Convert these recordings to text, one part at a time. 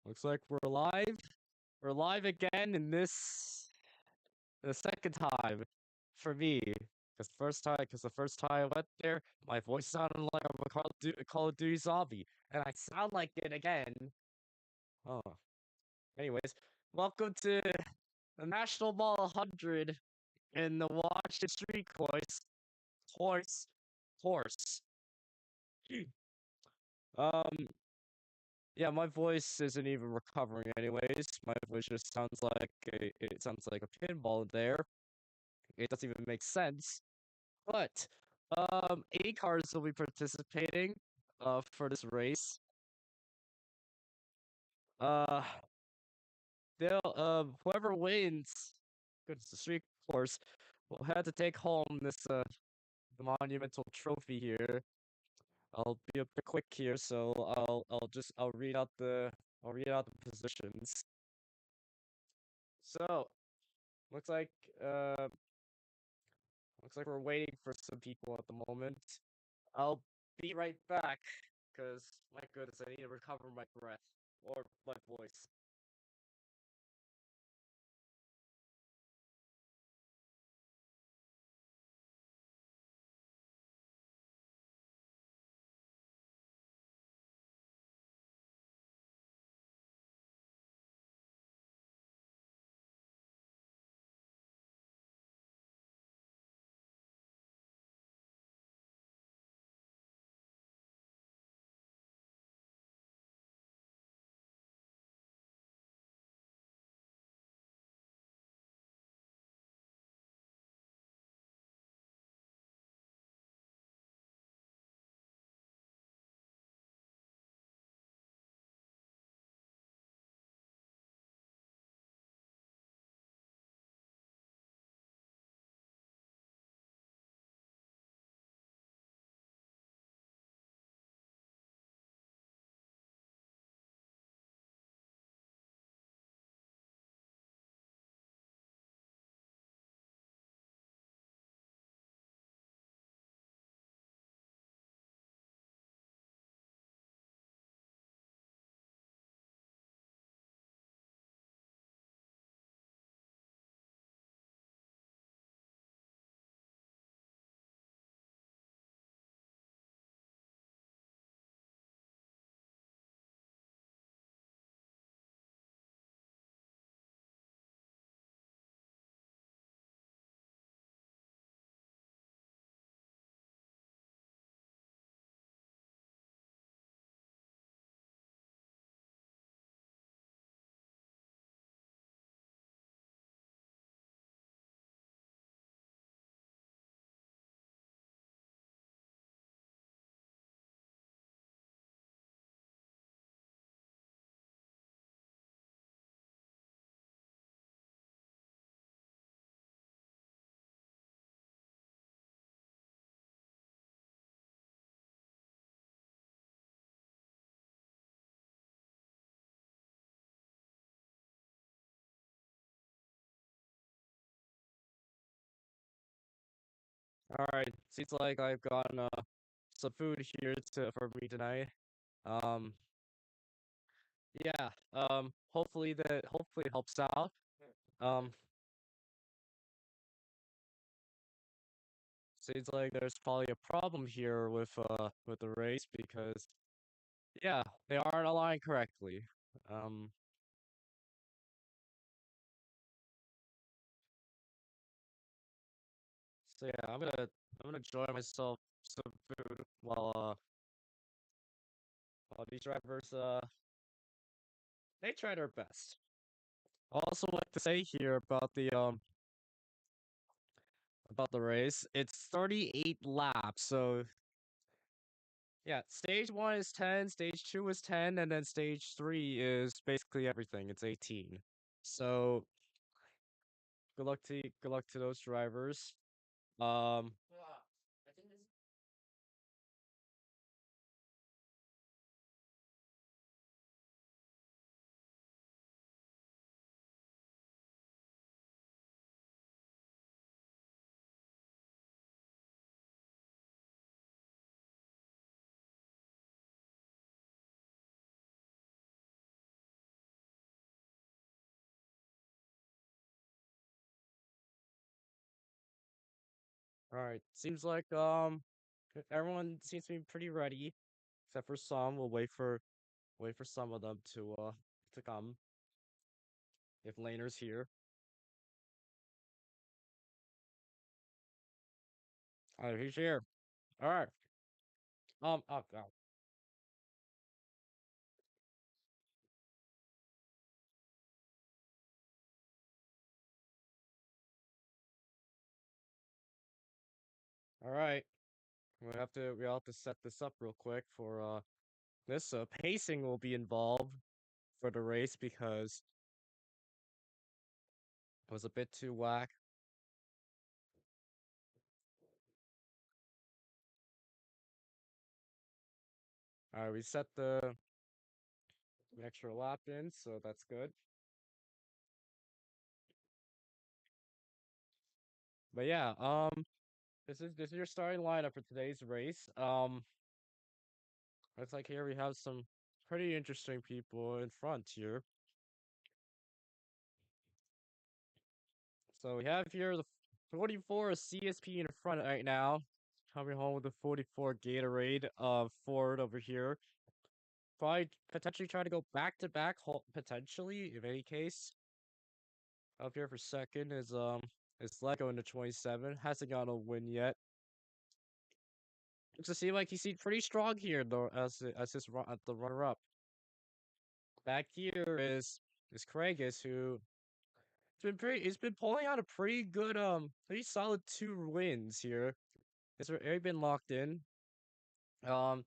Looks like we're live. We're live again in this the second time for me. Because the first time I went there, my voice sounded like I'm a Call of Duty zombie, and I sound like it again. Oh, anyways, welcome to the National Mall 100 in the Washington Street Horse, Horse. Um, yeah, my voice isn't even recovering anyways. My voice just sounds like it sounds like a pinball there. It doesn't even make sense. But 8 cars will be participating for this race. Uh they'll whoever wins, goes the street course, will have to take home this the monumental trophy here. I'll be a bit quick here, so I'll read out the positions. So looks like uh looks like we're waiting for some people at the moment. I'll be right back, because my goodness, I need to recover my breath or my voice. All right, seems like I've gotten some food here for me tonight. Um, yeah. Hopefully it helps out. Um, seems like there's probably a problem here with the race because yeah, they aren't aligned correctly. Um, so yeah, I'm gonna enjoy myself some food while these drivers they try their best. I also like to say here about the race. It's 38 laps, so yeah, stage 1 is 10, stage 2 is 10, and then stage 3 is basically everything. It's 18. So good luck to those drivers. Um All right. Seems like everyone seems to be pretty ready, except for some. We'll wait for some of them to come if Laner's here. All right, he's here. All right. Oh god. All right. We'll have to set this up real quick for this pacing will be involved for the race because it was a bit too whack. All right, we set the extra lap in, so that's good. But yeah, this is your starting lineup for today's race. Looks like here we have some pretty interesting people in front here. So we have here the 44 CSP in front right now, coming home with the 44 Gatorade Ford over here. Probably potentially try to go back to back, potentially, in any case. Up here for second is Lego in the 27. Hasn't got a win yet. Looks to seem like he's pretty strong here though as his run at the runner up. Back here is Craigus who he's been pulling out a pretty good pretty solid 2 wins here. He's already been locked in. Um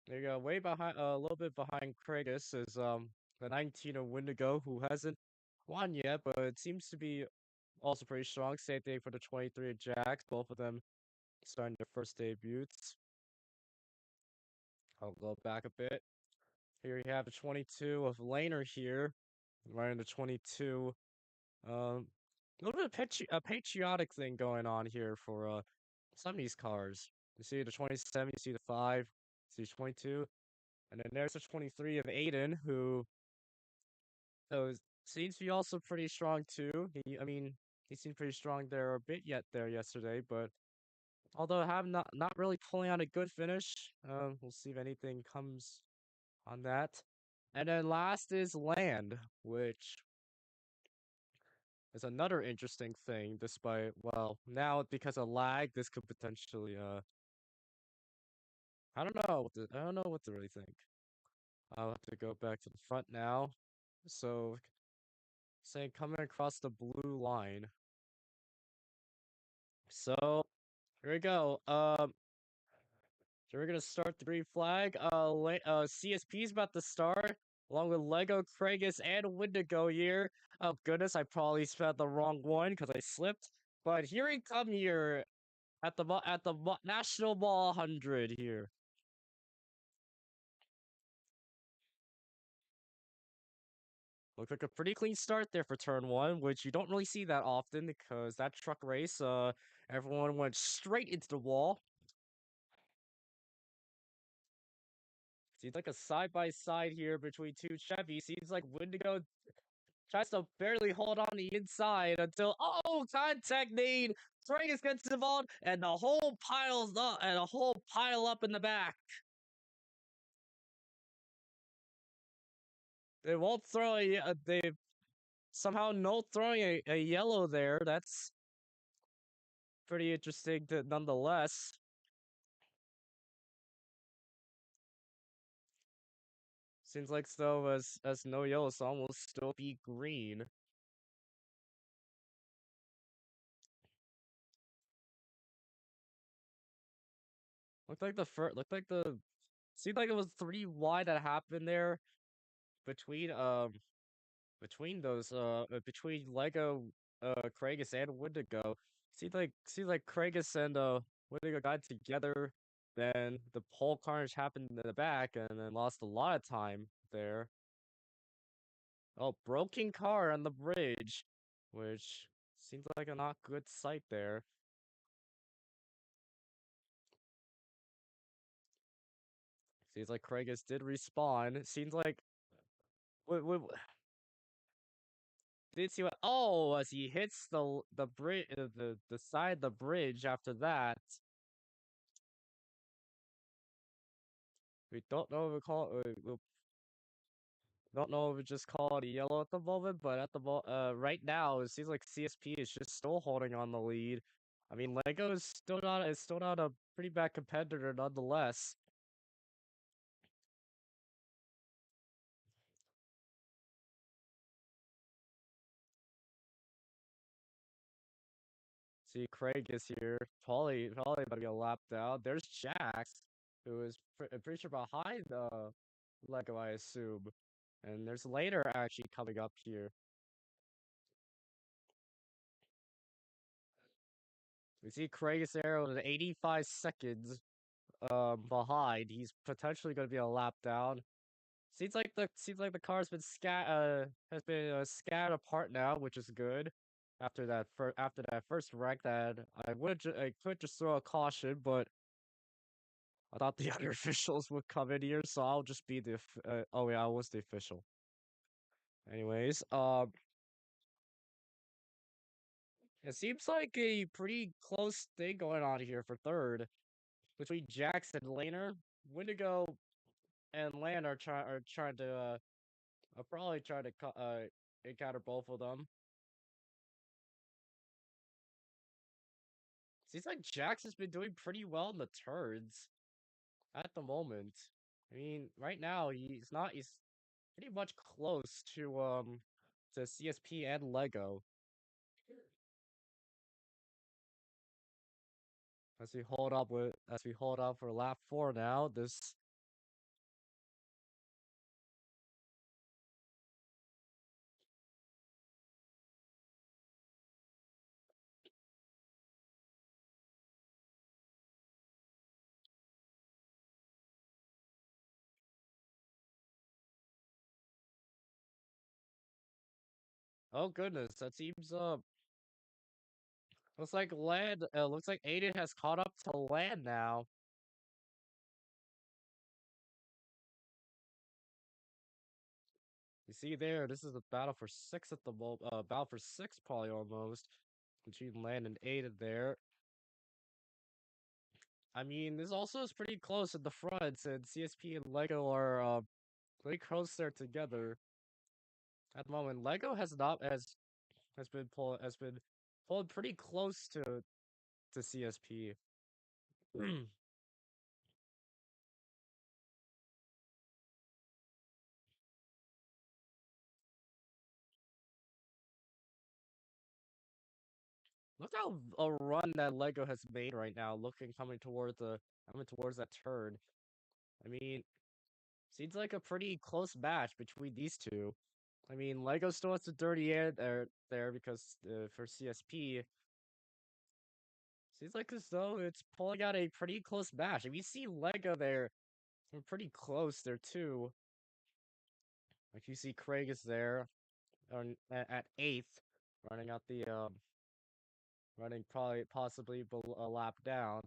there you go, way behind a little bit behind Craigus is the 19 of Wendigo who hasn't won yet, but it seems to be also pretty strong. Same thing for the 23 of Jax, both of them starting their first debuts. I'll go back a bit. Here you have the 22 of Laner here, running the 22. A little bit of a patriotic thing going on here for some of these cars. You see the 27, you see the 5, you see 22, and then there's the 23 of Aiden, who seems to be also pretty strong too. I mean, he seemed pretty strong there a bit yet there yesterday, but although have not really pulling out a good finish. We'll see if anything comes on that. And then last is Land, which is another interesting thing. Despite well, now because of lag, this could potentially I don't know I don't know what to really think. I'll have to go back to the front now. So saying coming across the blue line. So here we go. So we're gonna start the green flag. CSP is about to start, along with Lego, Craigus, and Wendigo here. Oh goodness, I probably spelled the wrong one because I slipped. But here he come here at the National Ball 100 here. Looks like a pretty clean start there for turn one, which you don't really see that often because that truck race, everyone went straight into the wall. Seems like a side by side here between two Chevys. Seems like Wendigo tries to barely hold on the inside until contact made. Tragus gets involved and the whole piles up and a whole pile up in the back. They won't throw they somehow no throwing a yellow there. That's pretty interesting nonetheless. Seems like though as no yellow song will still be green. Looked like the seemed like it was 3 wide that happened there between between Lego Kragus and Wendigo. Seems like Kragus and Wendigo got together, then the pole carnage happened in the back and then lost a lot of time there. Oh, broken car on the bridge, which seems like a not good sight there. Seems like Kragus did respawn. Seems like did see what? Oh, as he hits the bridge, the side of the bridge. After that, we don't know if we call we don't know if we just call it a yellow at the moment, but right now it seems like CSP is just still holding on the lead. I mean, Lego is still not a pretty bad competitor nonetheless. See, Craig is here. Probably about to get lapped out. There's Jax, who is pretty sure behind Lego, I assume. And there's later actually coming up here. We see Craig is there with 85 seconds behind. He's potentially going to be a lap down. Seems like the car's been scattered apart now, which is good. After that first wreck, that I could just throw a caution, but I thought the other officials would come in here, so I'll just be oh yeah, I was the official. Anyways, it seems like a pretty close thing going on here for third between Jax and Laner. Wendigo and Lan are trying to are probably trying to encounter both of them. Seems like Jax has been doing pretty well in the turns at the moment. I mean, right now he's pretty much close to CSP and Lego. As we hold up for lap 4 now, this oh goodness, that seems looks like Aiden has caught up to land now. You see there, this is a battle for six at the moment, battle for six probably almost between Land and Aiden there. I mean, this also is pretty close at the front, and CSP and Lego are pretty close there together. At the moment, Lego has been pulled pretty close to CSP. Look how a run that Lego has made right now, coming towards that turn. I mean, seems like a pretty close match between these two. I mean, Lego still has the dirty air there because for CSP, seems like as though it's pulling out a pretty close match. If you see Lego there, we're pretty close there too. Like you see Craig is there at eighth, running out the running probably possibly a lap down.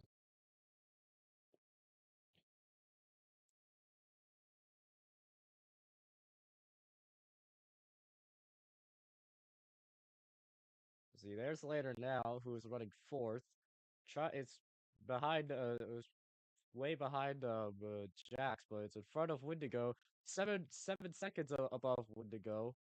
See, there's Later now, who's running fourth. It's behind. It was way behind Jax, but it's in front of Wendigo. 7 seconds above Wendigo.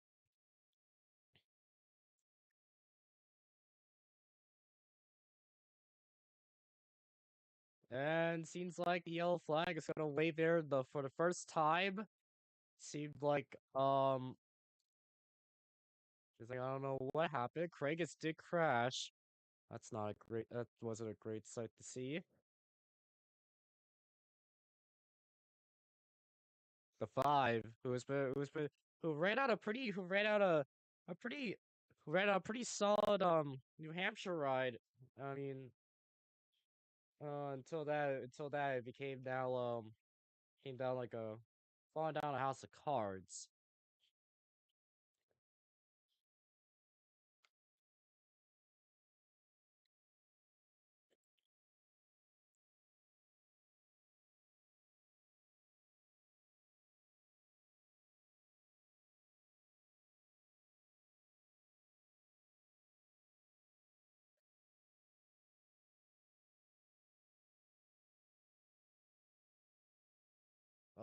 And seems like the yellow flag is gonna wave there for the first time. Seemed like it's like I don't know what happened. Kragus did crash. That wasn't a great sight to see. The five, who ran out a pretty who ran out a pretty who ran out a pretty solid New Hampshire ride. I mean, until that it came down like a falling down a house of cards.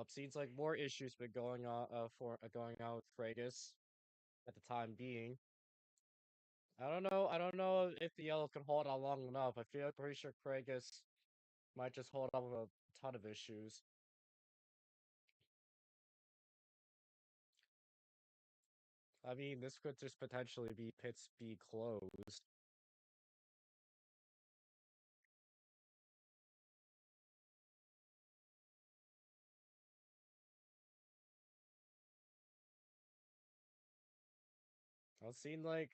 Seems like more issues been going on going on with Kragus at the time being. I don't know if the yellow can hold on long enough. I feel pretty sure Kragus might just hold on with a ton of issues. I mean, this could just potentially be pit speed closed. It seems like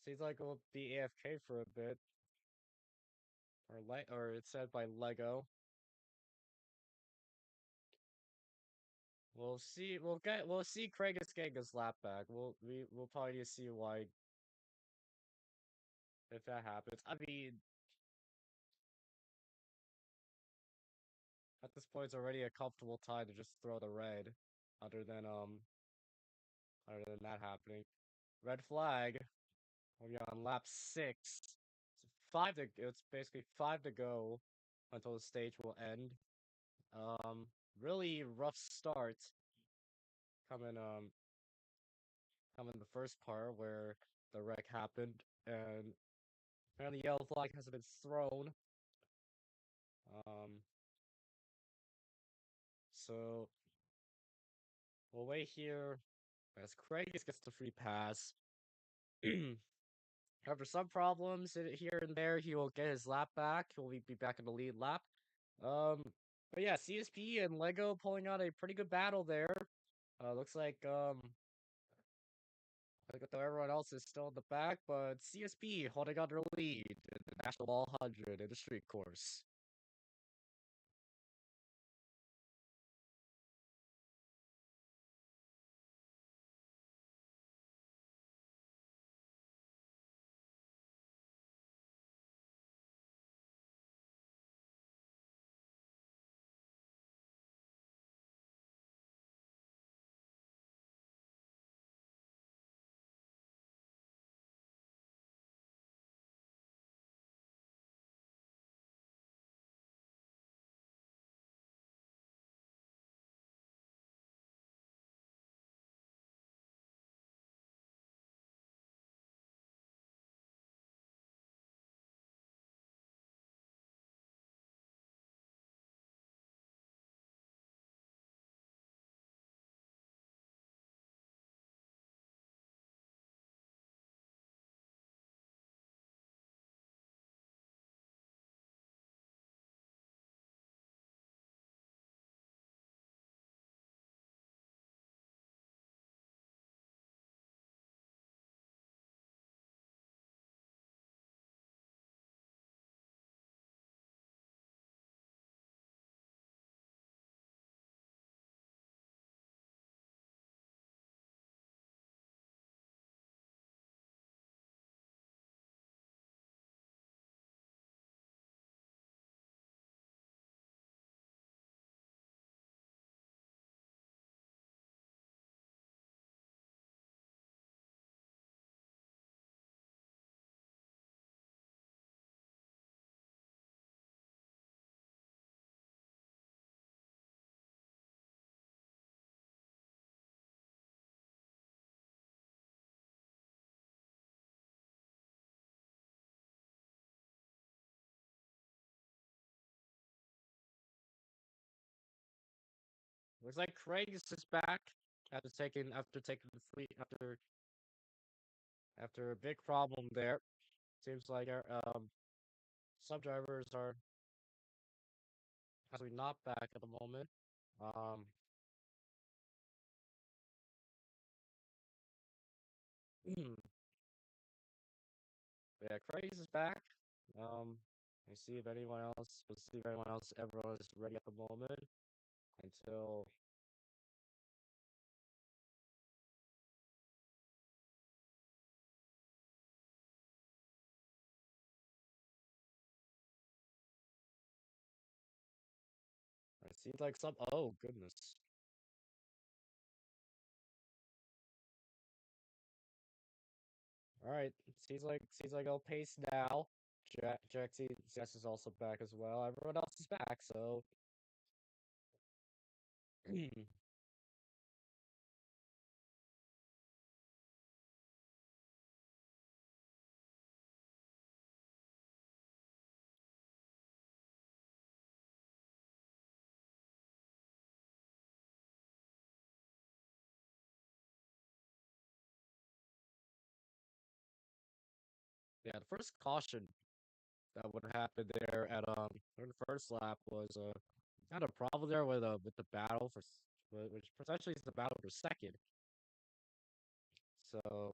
it'll be AFK for a bit, or it's said by Lego. We'll see Kragus getting his lap back. We'll probably need to see why if that happens. I mean, at this point, it's already a comfortable time to just throw the red, other than other than that happening. Red flag. We'll be on lap 6. It's basically 5 to go until the stage will end. Um, really rough start coming coming the first part where the wreck happened, and apparently the yellow flag hasn't been thrown. Um, so we'll wait here as Craig gets the free pass. After some problems here and there, he will get his lap back. He'll be back in the lead lap. Um, but yeah, CSP and Lego pulling out a pretty good battle there. Looks like though everyone else is still in the back, but CSP holding on their lead in the National 100 in the street course. Looks like Craig is back after taking the free after a big problem there. Seems like some drivers are actually not back at the moment. Um, yeah, Craig is back. Let's see if anyone else. We'll see if anyone else. Everyone is ready at the moment until. It seems like some. Oh goodness. All right. Seems like I'll pace now. Jack CS is also back as well. Everyone else is back, so Yeah, the first caution that would happen there at during the first lap was kind of problem there with the battle which potentially is the battle for second. So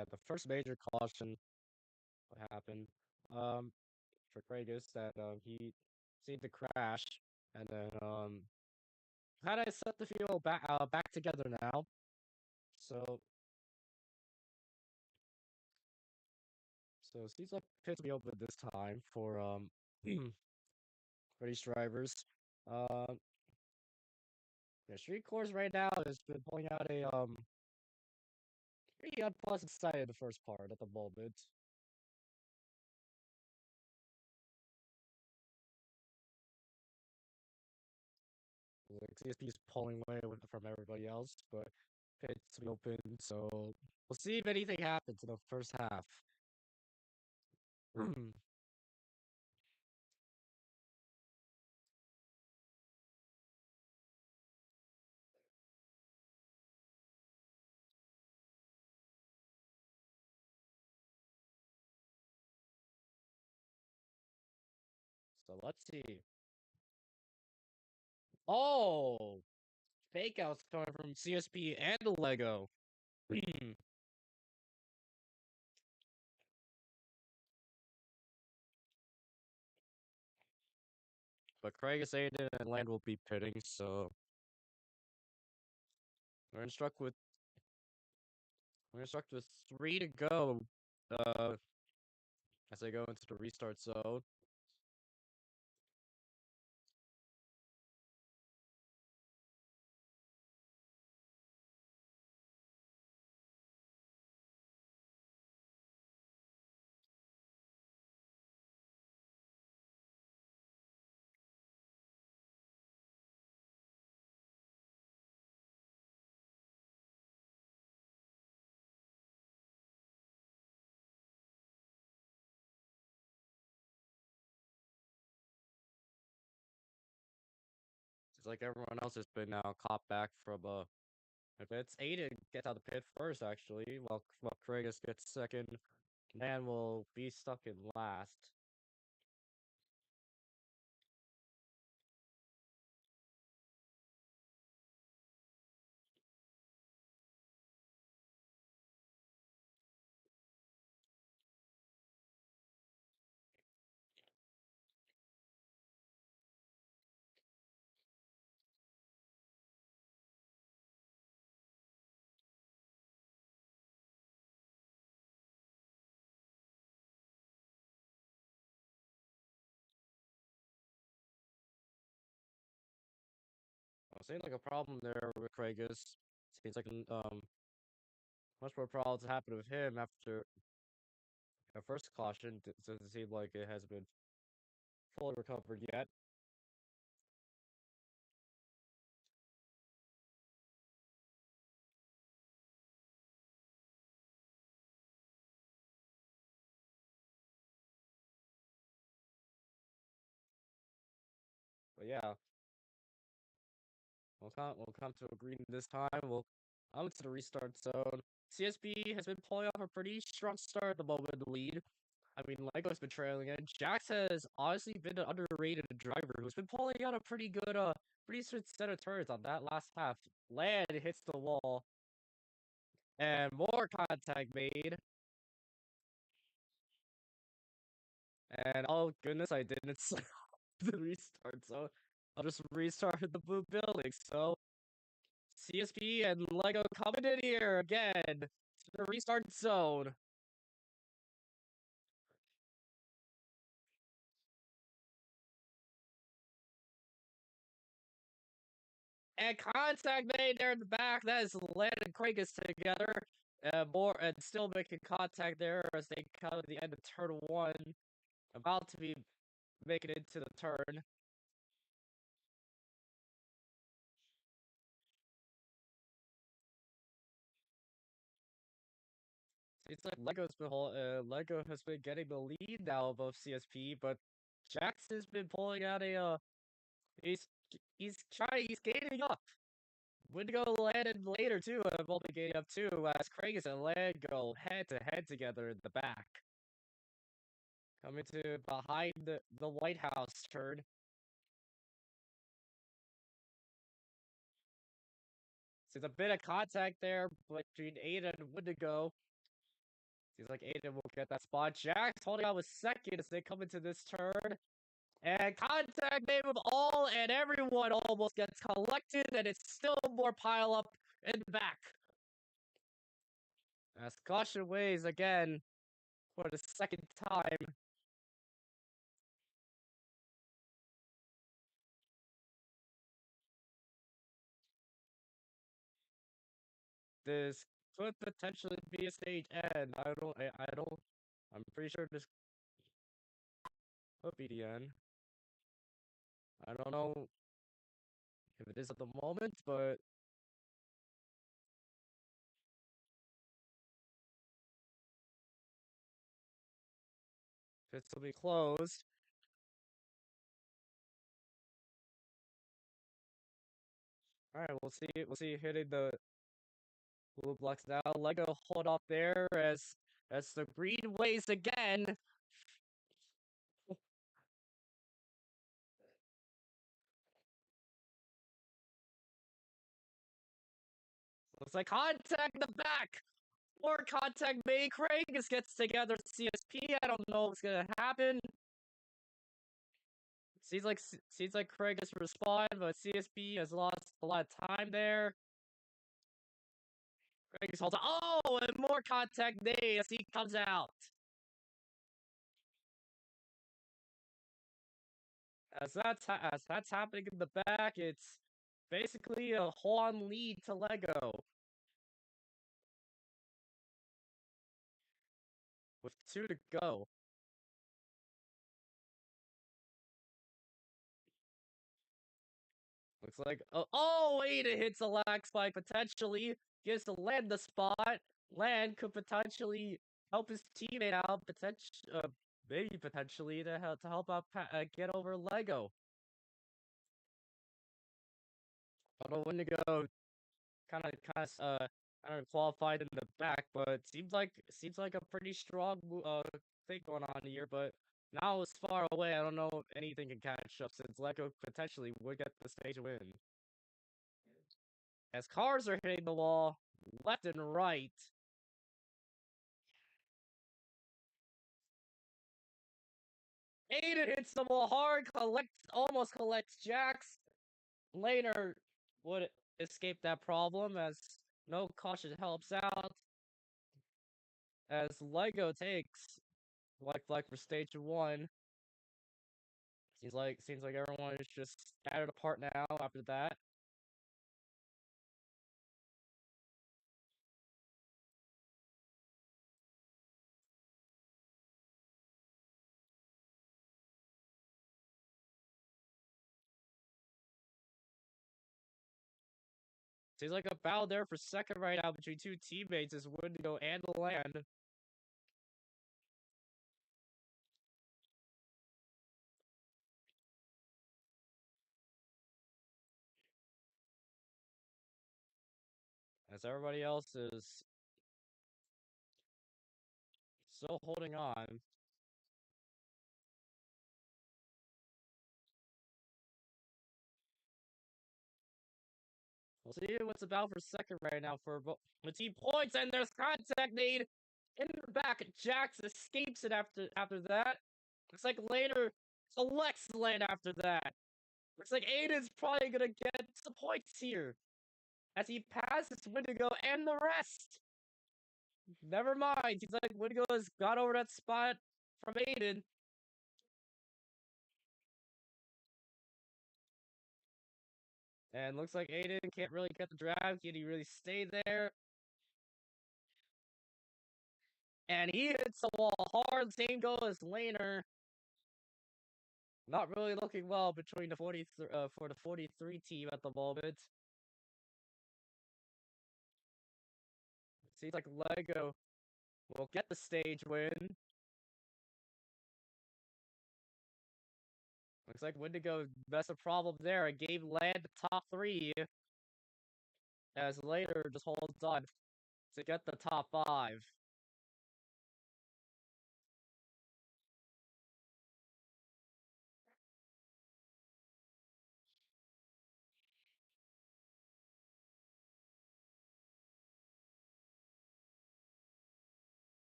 but the first major caution what happened for Kragus that he seemed to crash and then kind of set the field back together now. So it seems like pits will be open this time for these drivers. Um, yeah, Street Course right now has been pulling out a pretty unpleasant sight in the first part at the moment. Like CSP is pulling away from everybody else, but pits will be open, so we'll see if anything happens in the first half. So let's see. Oh, fake outs coming from CSP and Lego. But Craigus, Aiden, and Land will be pitting, so we're instructed with we're instructed with 3 to go. Uh, as they go into the restart zone. It's like everyone else has been now caught back from if it's Aiden gets out of the pit first actually, while Craigus gets second, Man will be stuck in last. Seems like a problem there with Craigus. Seems like much more problems happened with him after a first caution. It doesn't seem like it has been fully recovered yet. But yeah, we'll come to agreement this time. We'll on to the restart zone. CSB has been pulling off a pretty strong start at the moment in the lead. I mean, Lego's been trailing it. Jax has honestly been an underrated driver who's been pulling out a pretty good, pretty good set of turns on that last half. Land hits the wall, and more contact made. And oh goodness, I didn't select the restart, so I'll just restart the blue building. So CSP and Lego coming in here again to the restart zone. And contact made there in the back. That is Land and Krakus together. More and still making contact there as they come at the end of turn one. About to be making it into the turn. It's like Lego has been getting the lead now above CSP, but Jackson's been pulling out a he's he's gaining up. Windigo landed later too, will be gaining up too as Kragus and Land go head to head together in the back. Coming to behind the White House turn. Seems a bit of contact there between Aiden and Windigo. Seems like Aiden will get that spot. Jax holding on with second as they come into this turn. And contact made with all and everyone almost gets collected, and it's still more pile up in the back. As caution waves again for the second time. This could potentially be a stage end. I'm pretty sure this could be the end. I don't know if it is at the moment, but this will be closed. All right, we'll see. We'll see hitting the blue blocks now. Lego hold off there as the green waves again. Looks like contact in the back. More contact made. Kragus gets together with CSP. I don't know what's gonna happen. Seems like Kragus respond, but CSP has lost a lot of time there. Kragus holds on. Oh, and more contact made as he comes out. As that's happening in the back, it's basically a whole-on lead to Lego with 2 to go. Looks like Ada hits a lag spike potentially. Gets to land the spot. Land could potentially help his teammate out. Maybe potentially to help out get over Lego. Although Wendigo kind of qualified in the back, but seems like a pretty strong thing going on here. But now it's far away. I don't know if anything can catch up since Lego potentially would get the stage win. As cars are hitting the wall left and right. Aiden hits the wall hard, almost collects Jax. Later would escape that problem as no caution helps out. As Lego takes White Flag for stage one. Seems like everyone is just scattered apart now after that. Seems like a battle there for second right now between two teammates as Windigo and Land. As everybody else is still holding on. We'll see what's about for second right now for the team points, and there's contact made in the back. Jax escapes it after that. Looks like later, Alex lane after that. Looks like Aiden's probably gonna get some points here as he passes Wendigo and the rest. Never mind. He's like Wendigo has got over that spot from Aiden. And looks like Aiden can't really get the drive. Can he really stay there? And he hits the wall hard. Same goal as Laner. Not really looking well between the 43 for the 43 team at the moment. Seems like Lego will get the stage win. Looks like Wendigo that's a problem there. A game land the top 3 as later just holds on to get the top 5.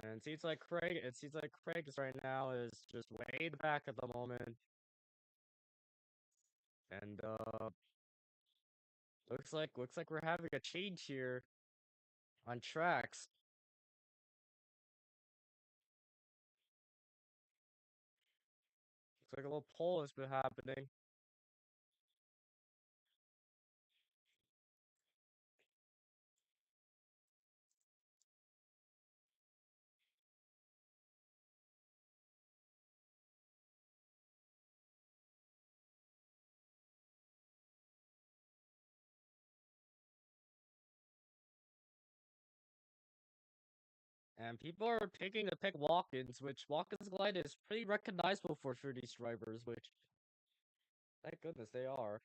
And it seems like Craig's right now is just way in the back at the moment. And looks like we're having a change here on tracks. Looks like a little poll has been happening. And people are picking to pick walk-ins, which walk-ins glide is pretty recognizable for these drivers, which thank goodness they are.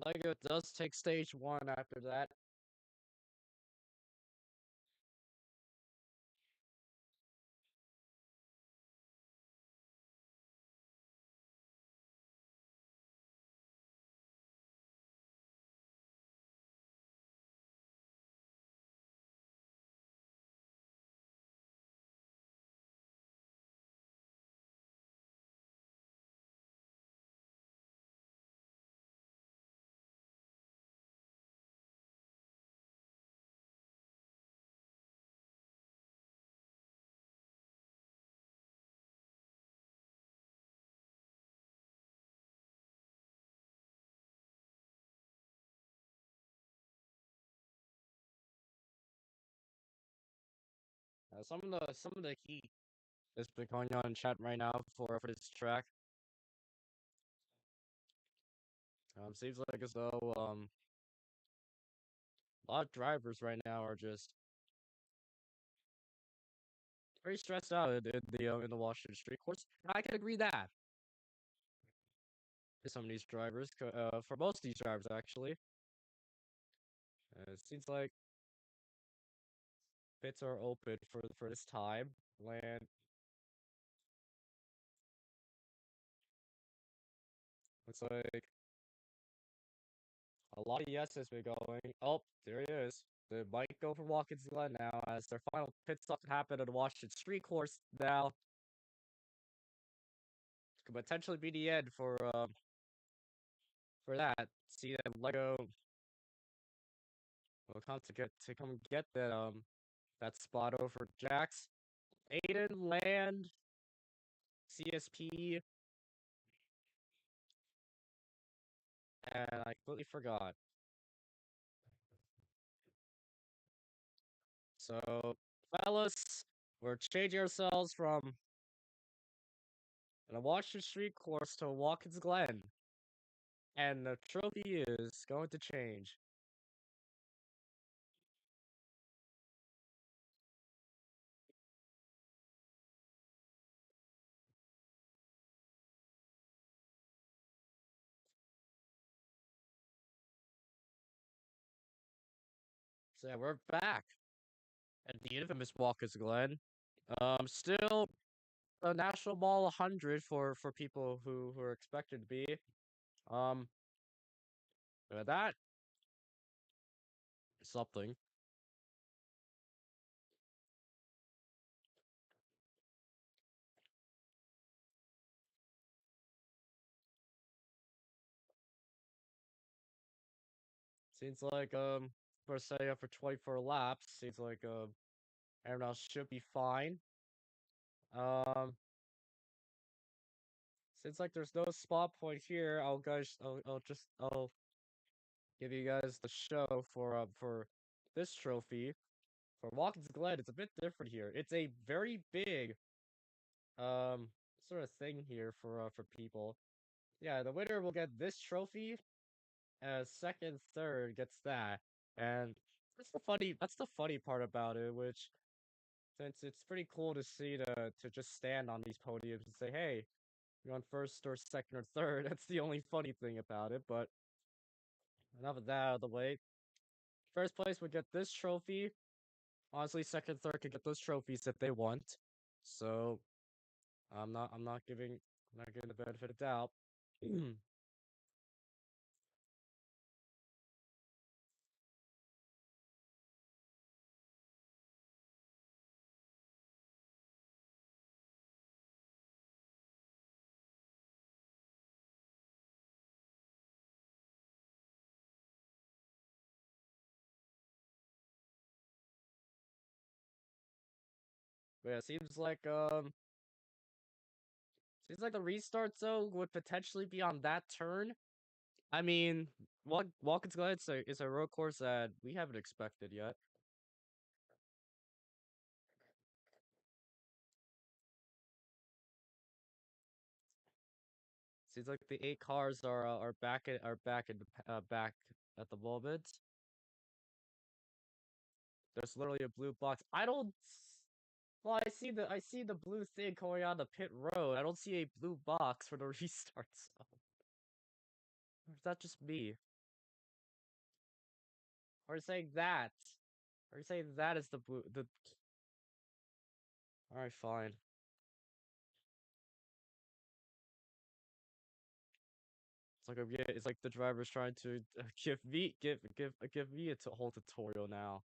Lego does take stage 1 after that. Some of the heat that's been going on in chat right now for this track. Seems like as though a lot of drivers right now are just very stressed out in the Washington Street course. And I can agree that for some of these drivers, for most of these drivers actually. It seems like pits are open for this time. Land looks like a lot of yes has been going. Oh, there it is. They might go for Watkins Glen now as their final pit stop happened at the Washington Street course now. Could potentially be the end for that. See that Lego will come to come get that spot over Jax. Aiden, Land, CSP, and I completely forgot. So, fellas, we're changing ourselves from a Washington Street course to Watkins Glen. And the trophy is going to change. So yeah, we're back at the infamous Walker's Glen. Still a National Mall 100 for people who are expected to be. Um, that something seems like we're setting up for 24 laps. Seems like everyone else should be fine. Um, seems like there's no spot point here. I'll give you guys the show for this trophy. For Watkins Glen, it's a bit different here. It's a very big um sort of thing here for people. Yeah, the winner will get this trophy, second, third gets that. And that's the funny part about it, which since it's pretty cool to see to just stand on these podiums and say, hey, you're on first or second or third. That's the only funny thing about it, but enough of that out of the way. First place would get this trophy. Honestly, second, third could get those trophies if they want. So I'm not giving the benefit of doubt. But yeah, seems like the restart zone would potentially be on that turn. I mean, Watkins Glen is a road course that we haven't expected yet. Seems like the 8 cars are back at the moment. There's literally a blue box. I don't. Well, I see the blue thing going on the pit road. I don't see a blue box for the restart zone. Or is that just me? Or saying that? Or you saying that is the blue the? All right, fine. It's like the driver's trying to give me a whole tutorial now.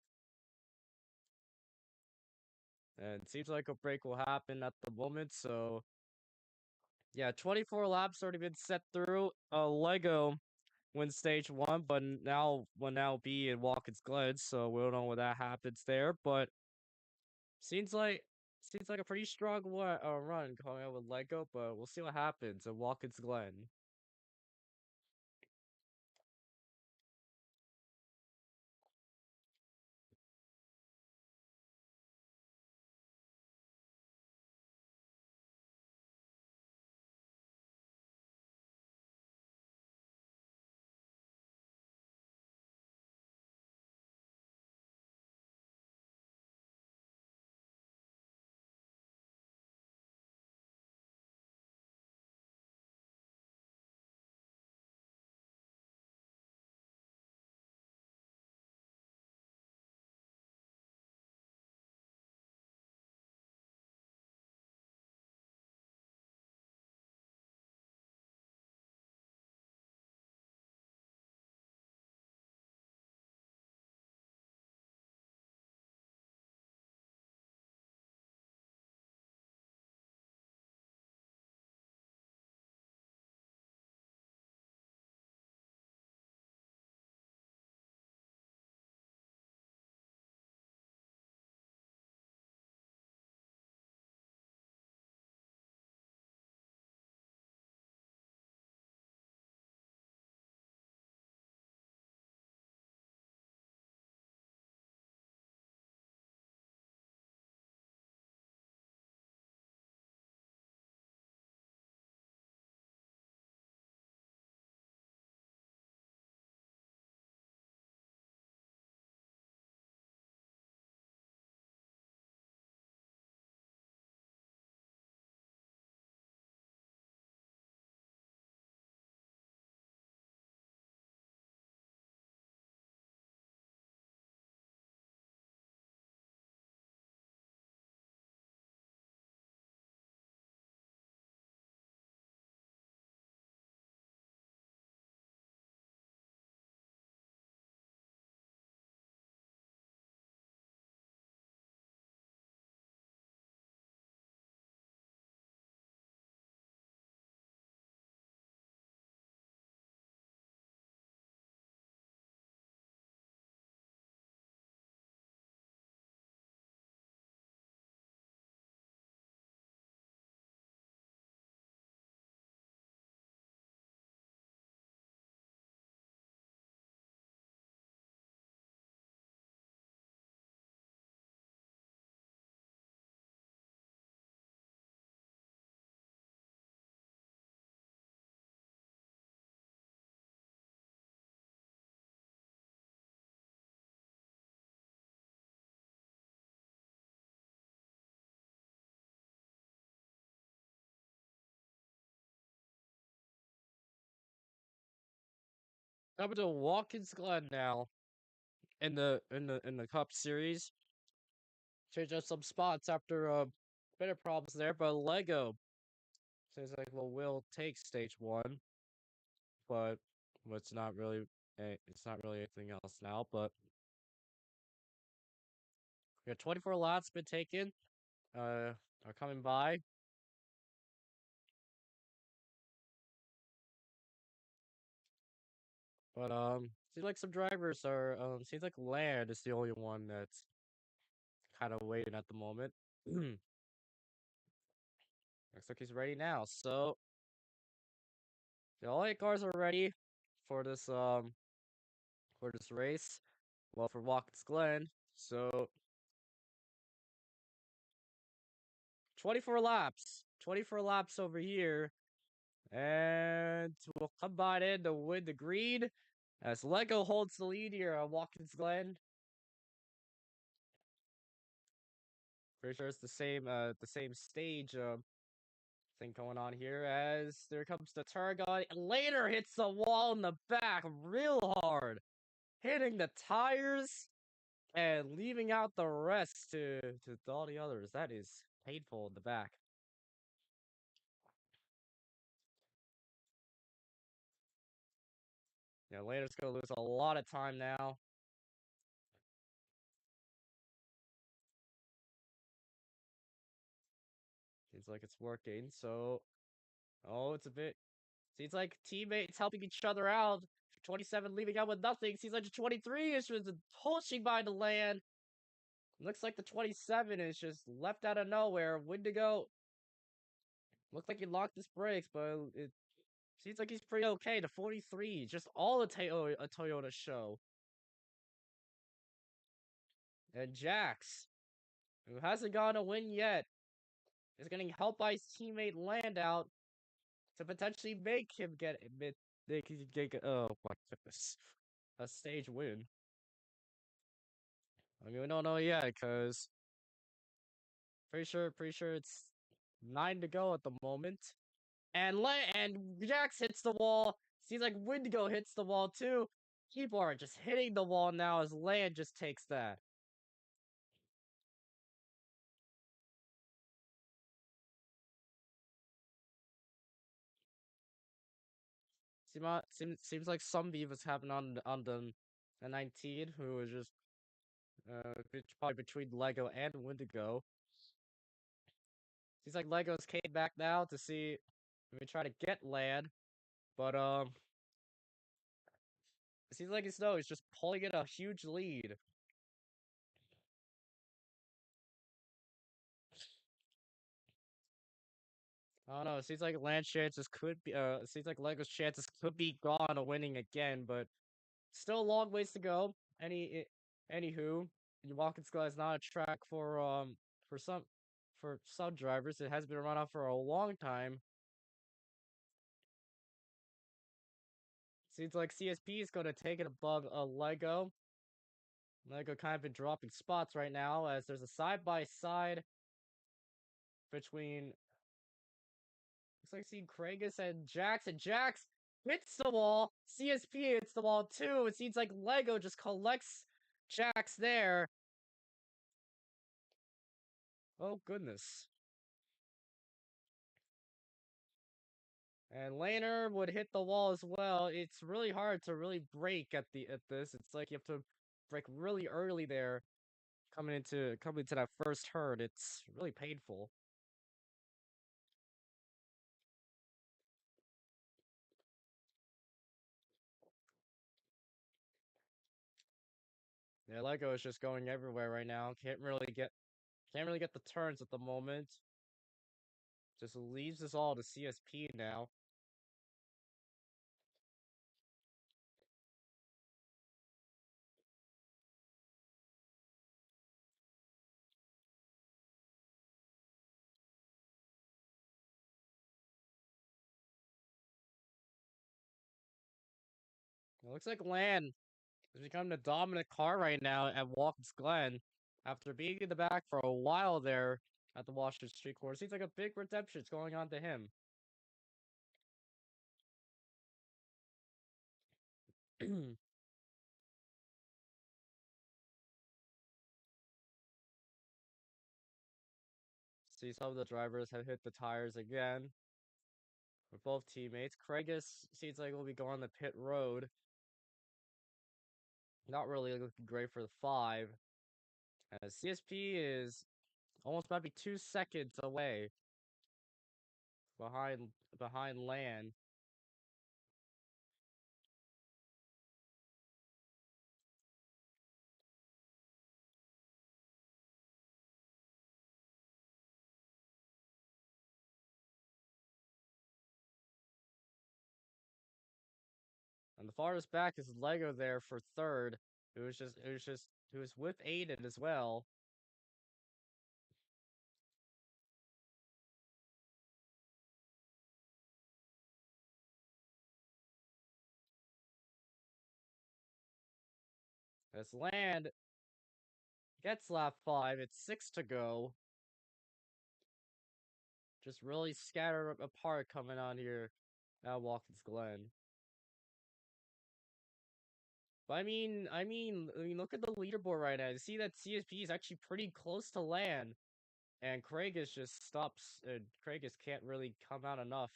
And it seems like a break will happen at the moment, so yeah, 24 laps already been set through. Lego wins stage one, but now will now be in Watkins Glen, so we don't know what that happens there. But seems like seems like a pretty strong run coming out with Lego, but we'll see what happens at Watkins Glen. Coming to Watkins Glen now in the Cup Series. Change up some spots after bit of problems there, but Lego seems like will take stage one, but it's not really anything else now. But we got 24 laps been taken. Are coming by. But seems like some drivers are seems like Land is the only one that's kind of waiting at the moment. Looks like he's ready now. So the all eight cars are ready for this race. Well, for Watkins Glen. So 24 laps. 24 laps over here. And we'll combine in to win the green as Lego holds the lead here on Watkins Glen. Pretty sure it's the same stage thing going on here as there comes the Targon. Later hits the wall in the back real hard, hitting the tires and leaving out the rest to all the others. That is painful in the back. Yeah, Later's gonna lose a lot of time now. Seems like it's working. So, oh, it's a bit. Seems like teammates helping each other out. 27 leaving out with nothing. Seems like the 23 is just pushing by the land. Looks like the 27 is just left out of nowhere. Wendigo looks like he locked his brakes, but it seems like he's pretty okay. The 43, just all a Toyota show. And Jax, who hasn't gotten a win yet, is getting helped by his teammate Land out to potentially make him get oh my goodness, a stage win. I mean, we don't know yet because pretty sure it's 9 to go at the moment. And Jax hits the wall. Seems like Wendigo hits the wall too. People are just hitting the wall now as Land just takes that. Seems like some beef is happening on the 19 who is just probably between Lego and Wendigo. Seems like Lego's came back now to see if we try to get Land, but it seems like Snow is just pulling in a huge lead. I don't know. It seems like Land's chances could be. It seems like Lego's chances could be gone of winning again, but still a long ways to go. Anywho, Watkins Glen is not a track for some drivers. It has been around for a long time. Seems like CSP is going to take it above Lego. Lego kind of been dropping spots right now as there's a side by side between. Looks like seeing Kragus and Jax, and Jax hits the wall. CSP hits the wall too. It seems like Lego just collects Jax there. Oh goodness. And Laner would hit the wall as well. It's really hard to really break at this. It's like you have to break really early there, coming into that first turn. It's really painful. Yeah, Lego is just going everywhere right now. Can't really get the turns at the moment. Just leaves us all to CSP now. It looks like Land is becoming the dominant car right now at Watkins Glen after being in the back for a while there at the Washington Street course. Seems like a big redemption is going on to him. See, some of the drivers have hit the tires again. For both teammates. Craigus seems like he'll be going the pit road. Not really looking great for the 5. As CSP is almost about to be 2 seconds away behind Land. And the farthest back is Lego there for 3rd. It was with Aiden as well. As Land gets lap 5, it's 6 to go. Just really scattered apart coming on here at Watkins Glen. But look at the leaderboard right now. You see that CSP is actually pretty close to Land, and Craigus just stops. Craigus can't really come out enough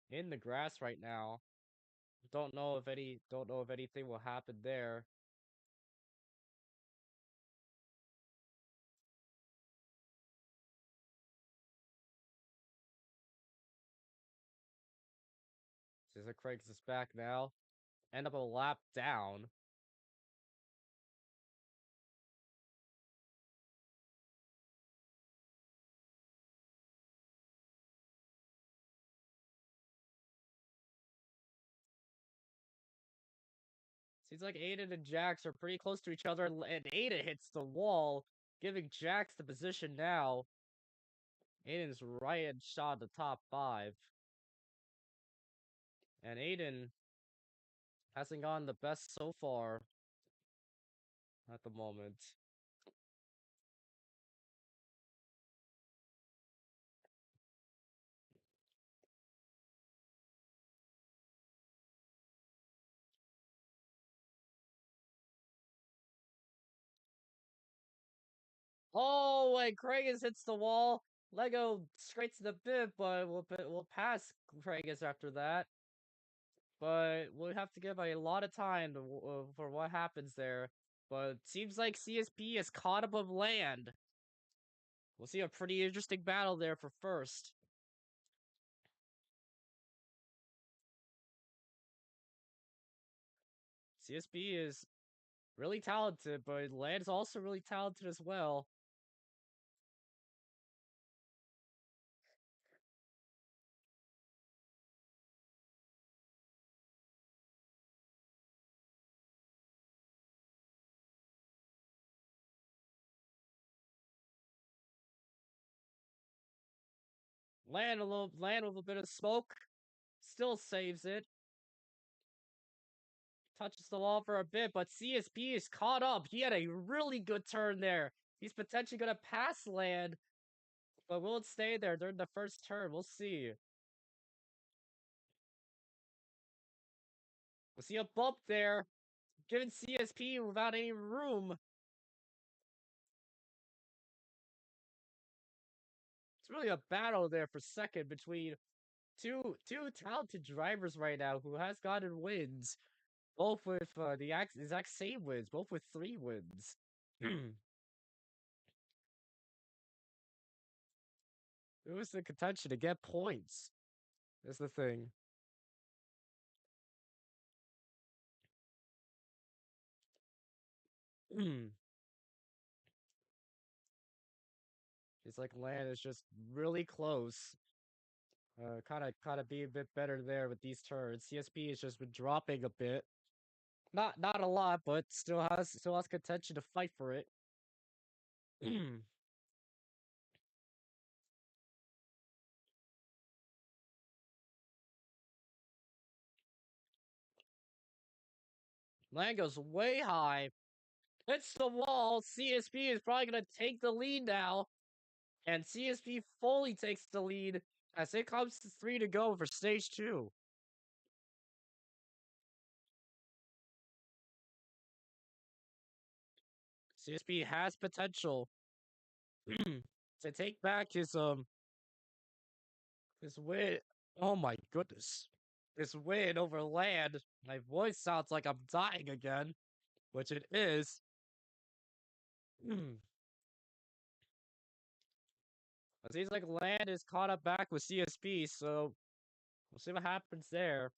in the grass right now. Don't know if anything will happen there. Seems like Craigus is back now. End up a lap down. Seems like Aiden and Jax are pretty close to each other, and Aiden hits the wall, giving Jax the position now. Aiden's right and shot the top 5. And Aiden hasn't gone the best so far at the moment. Oh, and Kragus hits the wall. Lego scrapes the bit, but we'll pass Kragus after that. But we'll have to give a lot of time for what happens there. But seems like CSP is caught up with Land. We'll see a pretty interesting battle there for first. CSP is really talented, but Land's also really talented as well. Land with a bit of smoke, still saves it. Touches the wall for a bit, but CSP is caught up. He had a really good turn there. He's potentially gonna pass Land, but will it stay there during the first turn? We'll see. We'll see a bump there, giving CSP without any room. It's really a battle there for second between two talented drivers right now who has gotten wins, both with the exact same wins, both with 3 wins. It was the contention to get points. That's the thing. It's like Land is just really close. Kind of be a bit better there with these turns. CSP has just been dropping a bit. Not a lot, but still has contention to fight for it. Land goes way high. Hits the wall. CSP is probably gonna take the lead now. And CSP fully takes the lead as it comes to 3 to go for stage 2. CSP has potential to take back his win. Oh my goodness. His win over land. My voice sounds like I'm dying again, which it is. It seems like land is caught up back with CSP, so we'll see what happens there.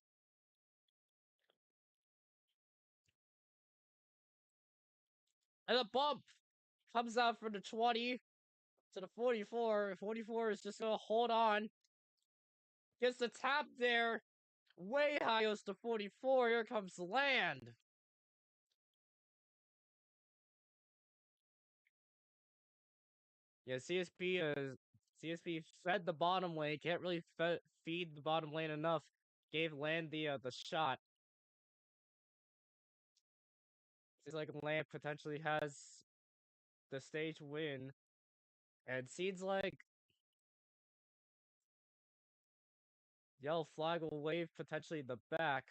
And the bump comes out from the 20 to the 44. 44 is just gonna hold on. Gets the tap there. Way high goes to 44. Here comes land. Yeah, CSP fed the bottom lane. Can't really feed the bottom lane enough. Gave land the shot. Seems like land potentially has the stage win, and seems like yellow flag will wave potentially in the back.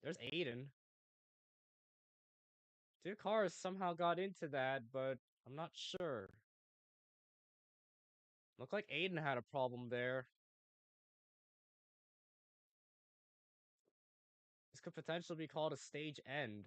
There's Aiden. Two cars somehow got into that, but I'm not sure. Looked like Aiden had a problem there. This could potentially be called a stage end.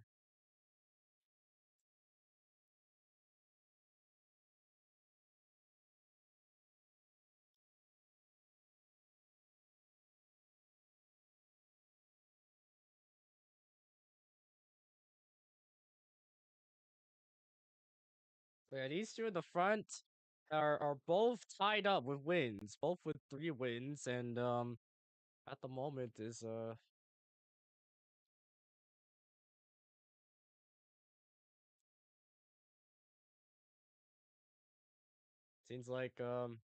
So yeah, these two in the front are both tied up with wins, both with 3 wins, and at the moment is seems like no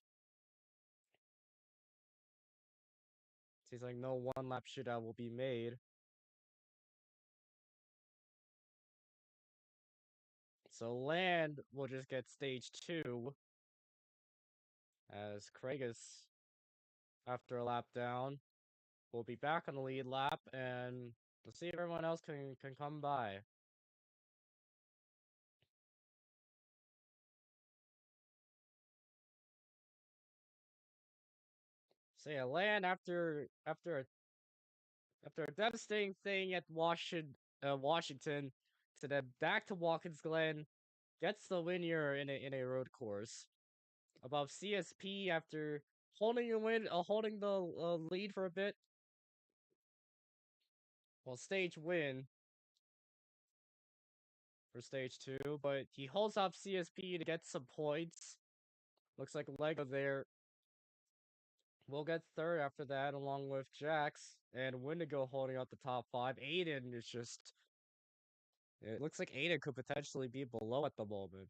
one lap shootout will be made. So land will just get stage 2 as Kragus, after a lap down, will be back on the lead lap, and we'll see if everyone else can come by. So yeah, land after a devastating thing at Washington, to then back to Watkins Glen, gets the win here in a road course. Above CSP after holding the lead for a bit. Well, stage win for stage 2, but he holds off CSP to get some points. Looks like Lego there will get third after that, along with Jax and Wendigo holding out the top 5. Aiden is just. It looks like Aiden could potentially be below at the moment.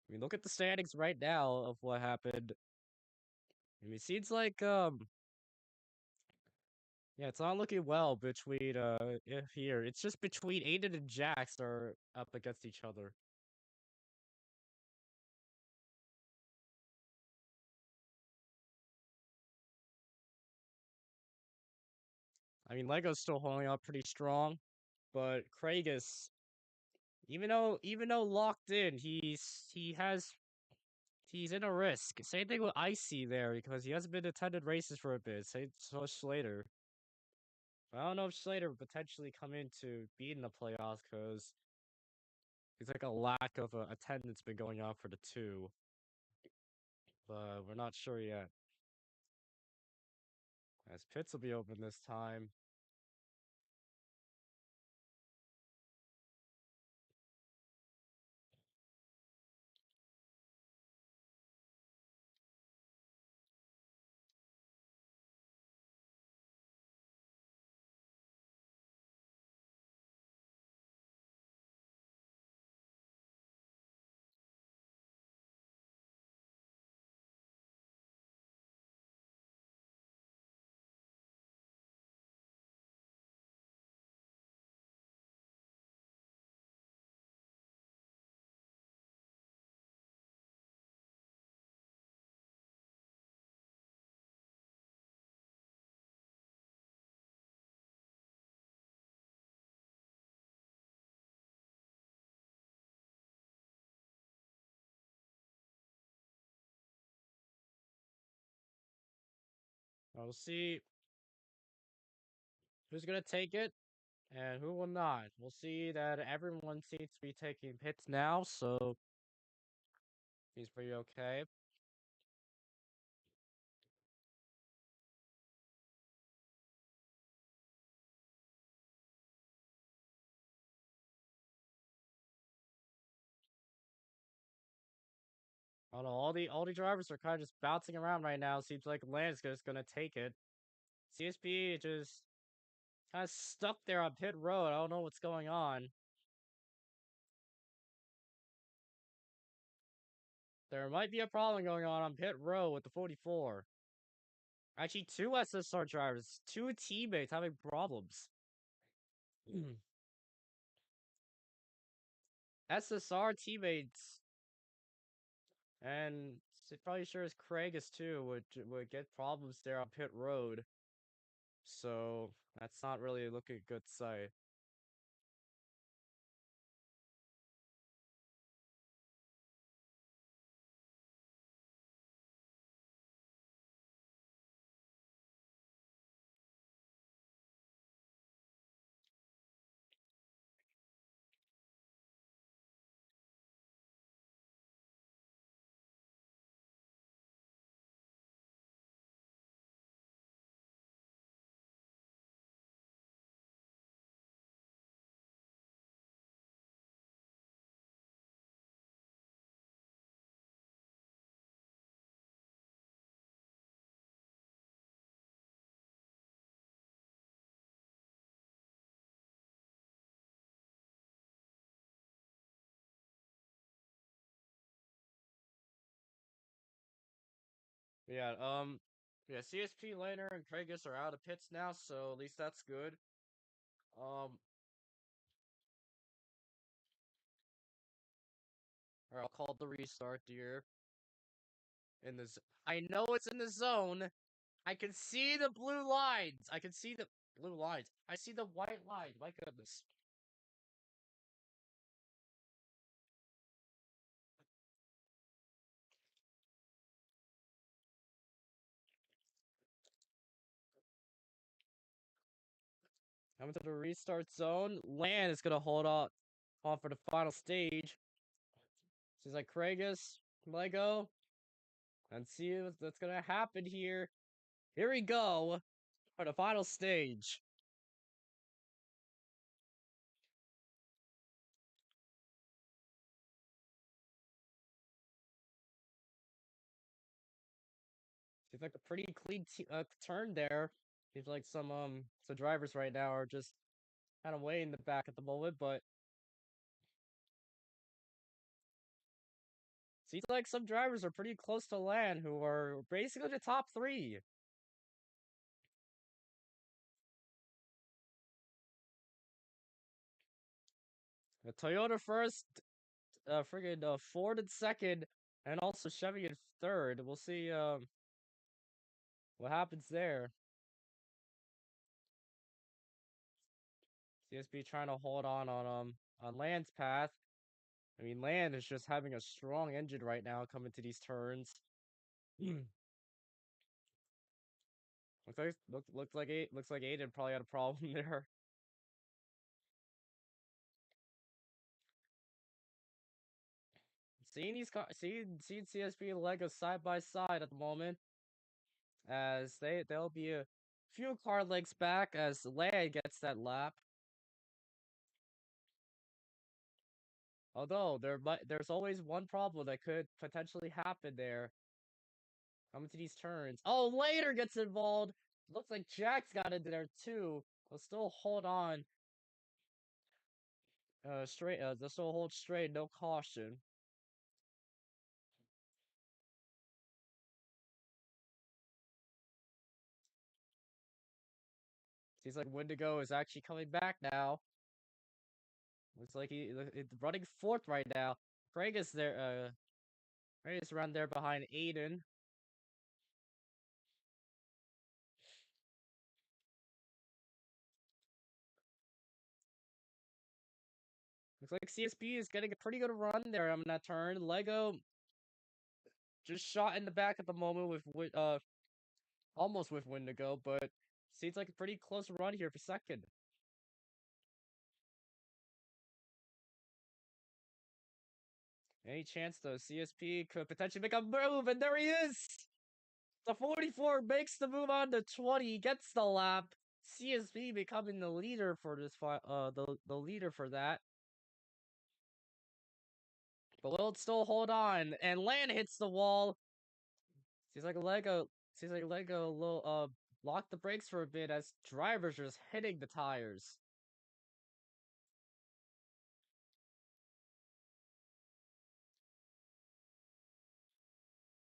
I mean, look at the standings right now of what happened. I mean, it seems like yeah, it's not looking well between here. It's just between Aiden and Jax are up against each other. I mean, Lego's still holding up pretty strong, but Kragus, even though locked in, he's in a risk. Same thing with Icy there because he hasn't been attended races for a bit. Same so Slater. I don't know if Slater would potentially come into being the playoffs because it's like a lack of attendance been going on for the two, but we're not sure yet. As pits will be open this time. We'll see who's gonna take it and who will not. We'll see that everyone seems to be taking hits now, so he's pretty okay. I don't know, all the drivers are kind of just bouncing around right now. Seems like Lance is gonna take it. CSP just kind of stuck there on pit road. I don't know what's going on. There might be a problem going on pit road with the 44. Actually, two SSR drivers, two teammates having problems. SSR teammates, and probably sure as Craig is too, would get problems there on pit road. So that's not really looking good sight. Yeah, yeah, CSP Laner and Kragus are out of pits now, so at least that's good. Or I'll call it the restart, dear. In this, I know it's in the zone. I can see the blue lines. I can see the blue lines. I see the white line. My goodness. Coming to the restart zone. Land is gonna hold on for the final stage. Seems like Kragus, Lego, and see what's gonna happen here. Here we go for the final stage. Seems like a pretty clean turn there. Seems like some drivers right now are just kind of way in the back at the moment, but seems like some drivers are pretty close to land who are basically the top three. The Toyota first, friggin' Ford in second, and also Chevy in third. We'll see what happens there. CSB trying to hold on Land's path. I mean, Land is just having a strong engine right now coming to these turns. Looks like Aiden probably had a problem there. Seeing CSP and Lego side by side at the moment, as they'll be a few car legs back as Land gets that lap. Although there's always one problem that could potentially happen there. Coming to these turns. Oh, later gets involved. Looks like Jack's got into there too. They'll still hold on. Straight. They'll still hold straight. No caution. Seems like Wendigo is actually coming back now. Looks like he's running fourth right now. Craig is there. Craig is around there behind Aiden. Looks like CSP is getting a pretty good run there on that turn. Lego just shot in the back at the moment with almost with Wendigo, but seems like a pretty close run here for second. Any chance the CSP could potentially make a move, and there he is! The 44 makes the move on to 20, gets the lap. CSP becoming the leader for this the leader for that. But will it still hold on? And Land hits the wall. Seems like Lego little locked the brakes for a bit as drivers are just hitting the tires.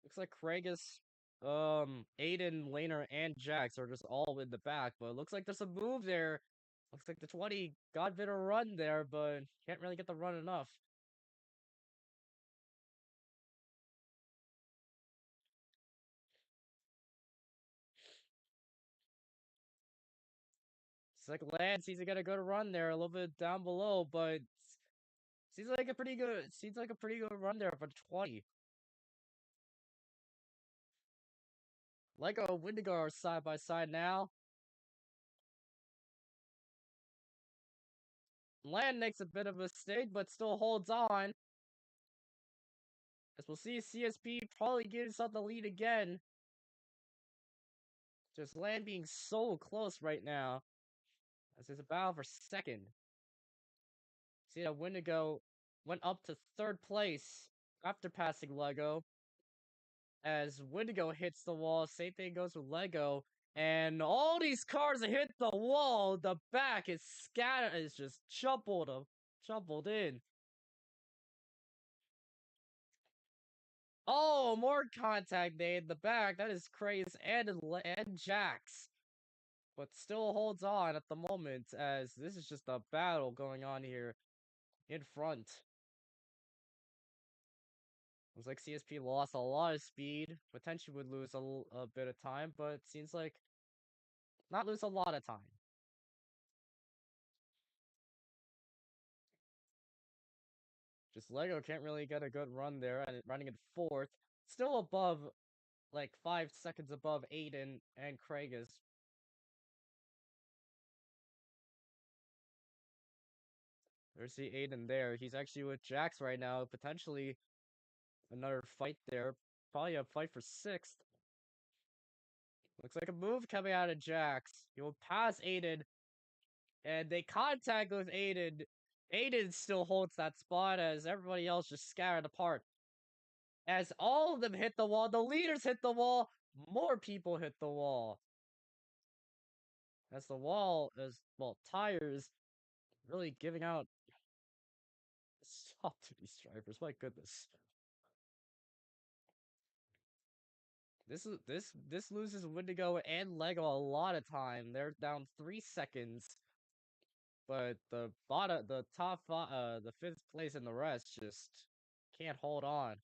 Looks like Craigus, Aiden, Laner, and Jax are just all in the back, but it looks like there's a move there. Looks like the 20 got a bit of run there, but can't really get the run enough. It's like Land seems to get a good run there, a little bit down below, but seems like a pretty good run there for 20. Lego and Wendigo are side by side now. Land makes a bit of a mistake, but still holds on. As we'll see, CSP probably gives up the lead again. Just Land being so close right now. As it's a battle for second. See that Wendigo went up to third place after passing Lego. As Wendigo hits the wall, same thing goes with Lego. And all these cars hit the wall. The back is scattered, is just jumbled in. Oh, more contact made in the back. That is crazy. And Jax. But still holds on at the moment as this is just a battle going on here in front. Looks like CSP lost a lot of speed. Potentially would lose a bit of time, but it seems like not lose a lot of time. Just Lego can't really get a good run there, and running in fourth. Still above, like 5 seconds above Aiden and Craigus. There's the Aiden there. He's actually with Jax right now. Potentially another fight there. Probably a fight for sixth. Looks like a move coming out of Jax. He will pass Aiden, and they contact with Aiden. Aiden still holds that spot as everybody else just scattered apart. As all of them hit the wall, the leaders hit the wall, more people hit the wall. As the wall is, well, tires really giving out stop to these drivers. My goodness. This loses Wendigo and Lego a lot of time. They're down 3 seconds. But the fifth place and the rest just can't hold on.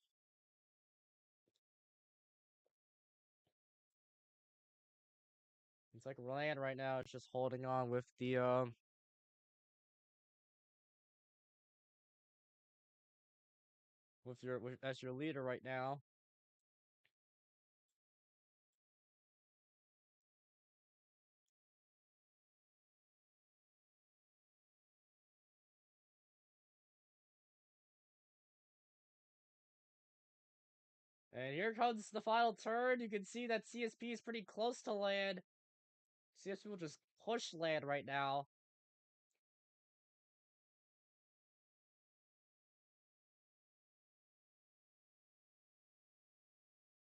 It's like Land right now is just holding on with the as your leader right now. And here comes the final turn. You can see that CSP is pretty close to Land. CSP will just push Land right now.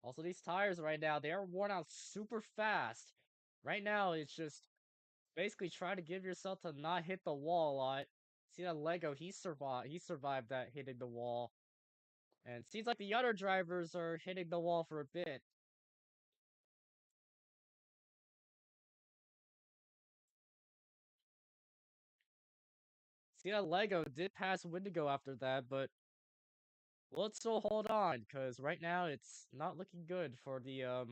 Also, these tires right now, they are worn out super fast. Right now, it's just basically try to give yourself to not hit the wall a lot. See that Lego, he survived that hitting the wall. And it seems like the other drivers are hitting the wall for a bit. See that Lego did pass Wendigo after that, but let's still hold on, because right now it's not looking good for the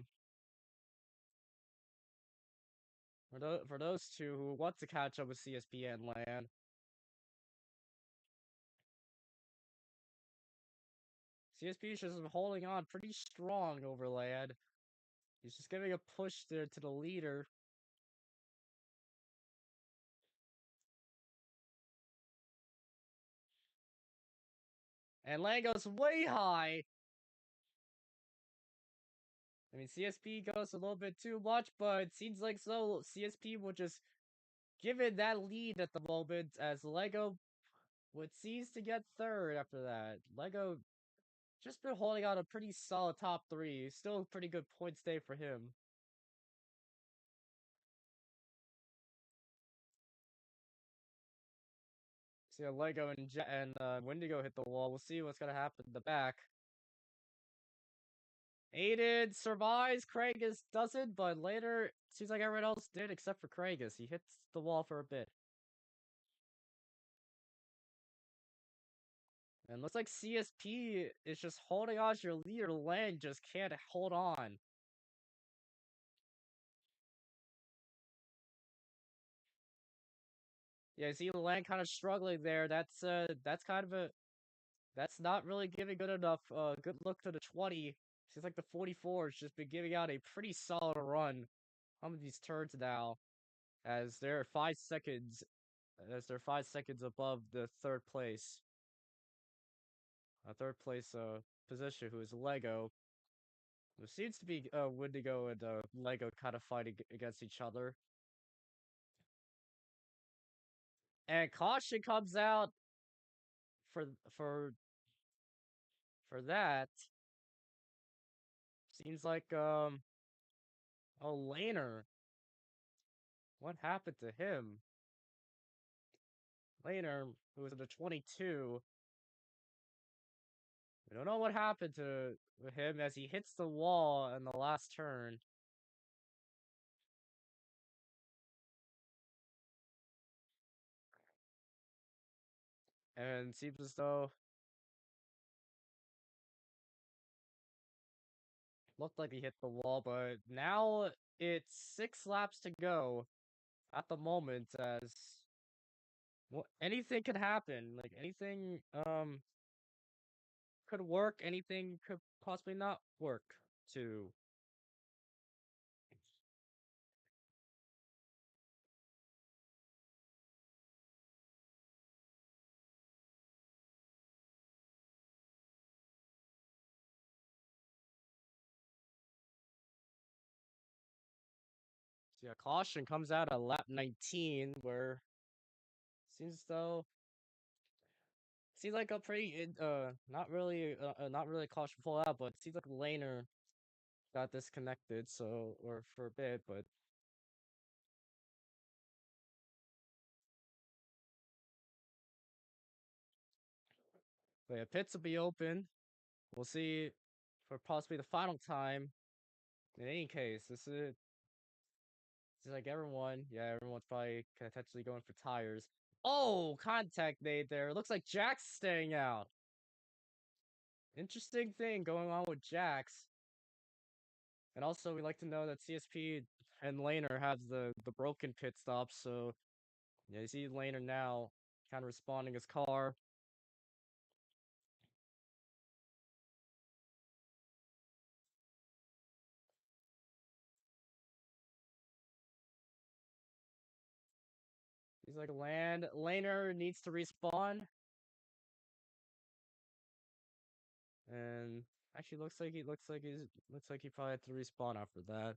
for those two who want to catch up with CSP and Land. CSP is just holding on pretty strong over Land. He's just giving a push there to the leader. And Lang goes way high. I mean, CSP goes a little bit too much, but it seems like so CSP will just give it that lead at the moment as Lego would seize to get third after that. Lego just been holding out a pretty solid top three. Still a pretty good points day for him. See, Lego and Wendigo hit the wall. We'll see what's gonna happen in the back. Aiden survives. Craigus doesn't, but later seems like everyone else did except for Craigus. He hits the wall for a bit. And looks like CSP is just holding on to your leader. Lang just can't hold on. Yeah, I see Lang kind of struggling there. That's kind of a that's not really giving good enough good look to the 20. Seems like the 44 has just been giving out a pretty solid run on these turns now, as they're 5 seconds above the third place position, who is Lego. There seems to be Wendigo and Lego kind of fighting against each other. And caution comes out for for for that. Seems like oh, Laner. What happened to him? Laner, who was in the 22. We don't know what happened to him as he hits the wall in the last turn. And seems as though looked like he hit the wall, but now it's 6 laps to go at the moment as well, anything could happen. Like anything could work, anything could possibly not work too. So yeah, caution comes out at lap 19, where seems though seems like a pretty not really caution full out, but it seems like Laner got disconnected, so or for a bit, but yeah, pits will be open. We'll see for possibly the final time. In any case, this is like everyone's probably potentially going for tires. Oh, contact made there. Looks like Jack's staying out. Interesting thing going on with Jax. And also, we like to know that CSP and Laner have the broken pit stop, so yeah, you see Laner now kind of responding his car. He's like, Laner needs to respawn. And actually looks like he probably had to respawn after that.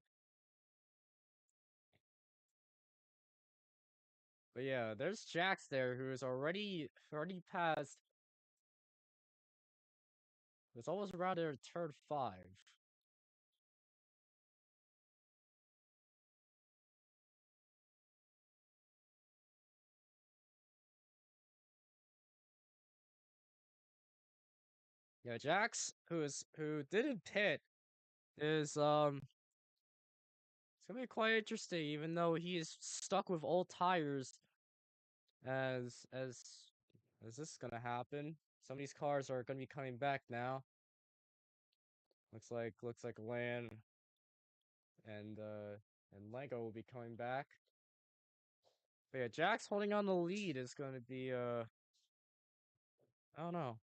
But yeah, there's Jax there who is already passed. It's almost around their turn 5. Yeah, Jax, who didn't pit, is it's gonna be quite interesting, even though he is stuck with old tires as this is gonna happen. Some of these cars are gonna be coming back now. Looks like and Lego will be coming back. But yeah, Jax holding on the lead is gonna be I don't know.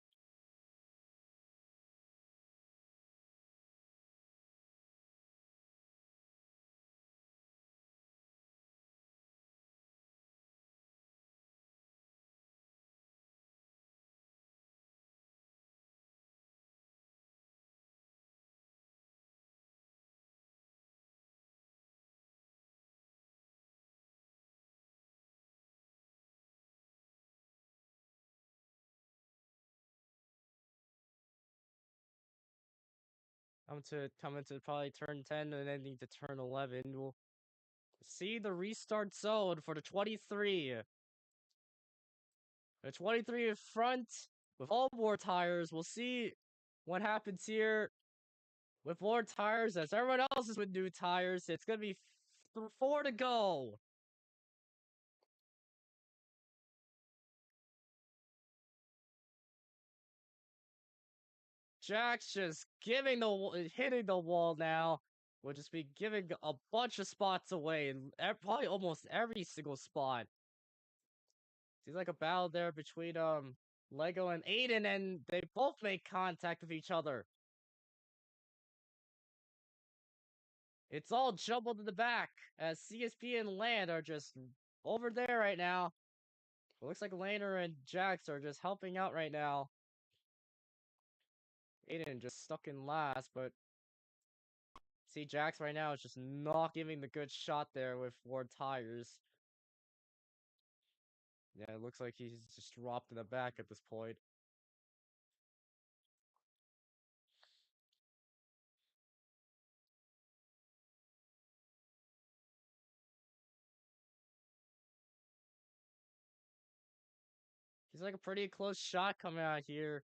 Coming to probably turn 10 and ending to turn 11. We'll see the restart zone for the 23. The 23 in front with all more tires. We'll see what happens here with more tires as everyone else is with new tires. It's gonna be 4 to go. Jack's just hitting the wall now. We'll just be giving a bunch of spots away and probably almost every single spot. Seems like a battle there between Lego and Aiden, and they both make contact with each other. It's all jumbled in the back as CSP and Land are just over there right now. It looks like Laner and Jax are just helping out right now. Aiden just stuck in last, but see Jax right now is just not giving the good shot there with Ward tires. Yeah, it looks like he's just dropped in the back at this point. He's like a pretty close shot coming out here.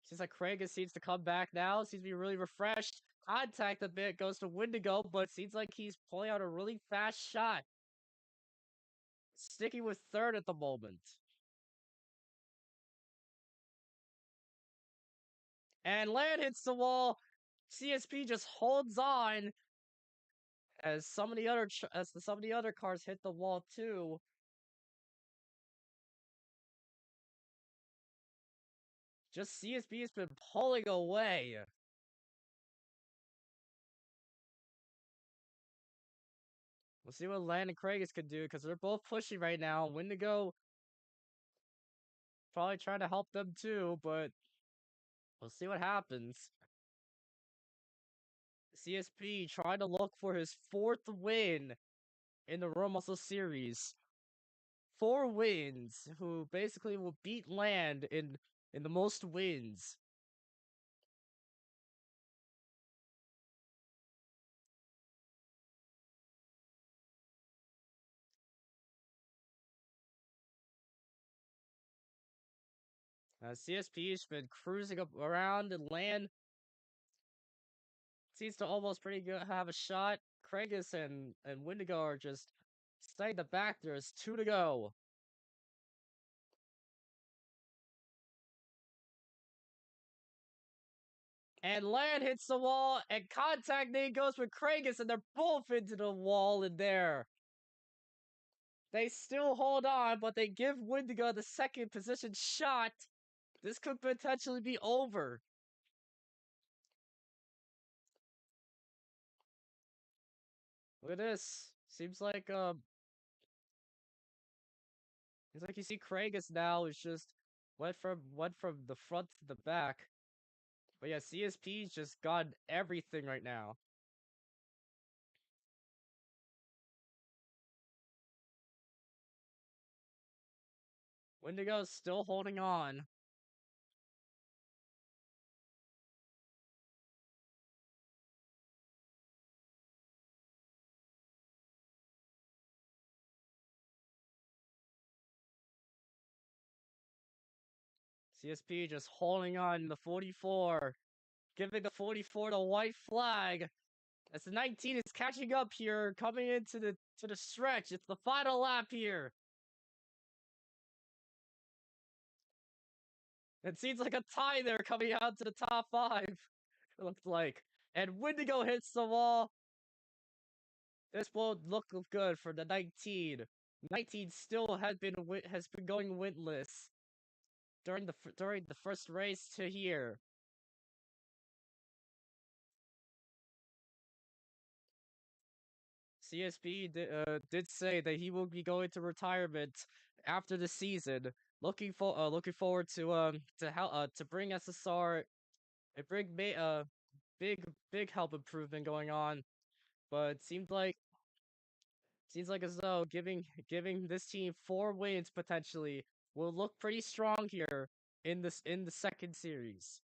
Seems like Craig seems to come back now. Seems to be really refreshed. Contact a bit goes to Wendigo, but seems like he's pulling out a really fast shot. Sticking with third at the moment. And Land hits the wall. CSP just holds on as some of the other cars hit the wall too. Just CSP has been pulling away. We'll see what Land and Kragus can do because they're both pushing right now. Wendigo probably trying to help them too, but we'll see what happens. CSP trying to look for his 4th win in the RoMuscle series. 4 wins, who basically will beat Land in the most wins. CSP's been cruising up around and Land seems to almost pretty good have a shot. Kragus and Wendigo are just staying the back. There's 2 to go. And Land hits the wall, and contact name goes with Kragus, and they're both into the wall in there. They still hold on, but they give Wendigo the second position shot. This could potentially be over. Look at this. Seems like you see Kragus now is just went from the front to the back. But yeah, CSP's just got everything right now. Wendigo's still holding on. CSP just holding on the 44. Giving the 44 the white flag. As the 19 is catching up here, coming into the stretch. It's the final lap here. It seems like a tie there coming out to the top 5. It looks like. And Wendigo hits the wall. This won't look good for the 19. 19 still has been going winless during the first race to here. CSP did say that he will be going to retirement after the season. Looking forward to bring SSR a big help improvement going on. But it seems like as though giving this team 4 wins potentially will look pretty strong here in the second series.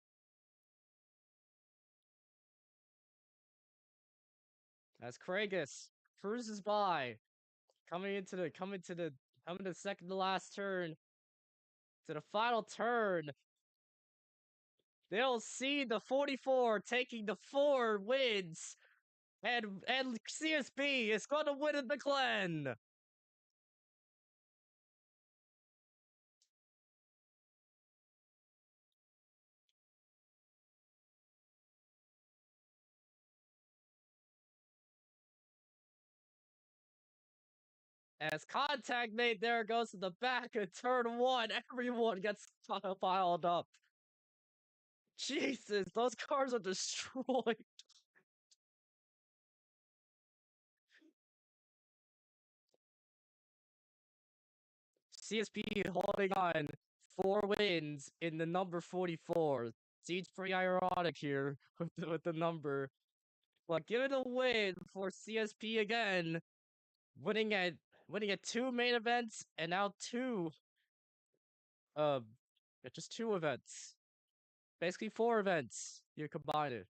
as Kragus cruises by, coming to the second to last turn, to the final turn. They'll see the 44 taking the 4 wins, and CSP is going to win in the Glen. As contact made there goes to the back of turn 1, everyone gets piled up. Jesus, those cars are destroyed. CSP holding on 4 wins in the number 44. Seems pretty ironic here with the number. But give it a win for CSP again, winning at winning at 2 main events and now 2 uh just 2 events. Basically 4 events. You combine it.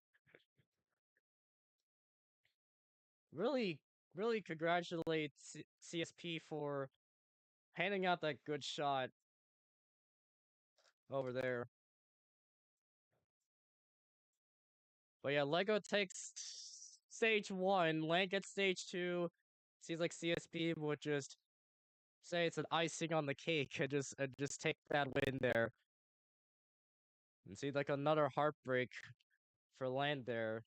Really, really congratulate CSP for handing out that good shot over there. But yeah, Lego takes stage 1, Lang gets stage 2. Seems like CSP would just say it's an icing on the cake and just take that win there. And see like another heartbreak for Land there.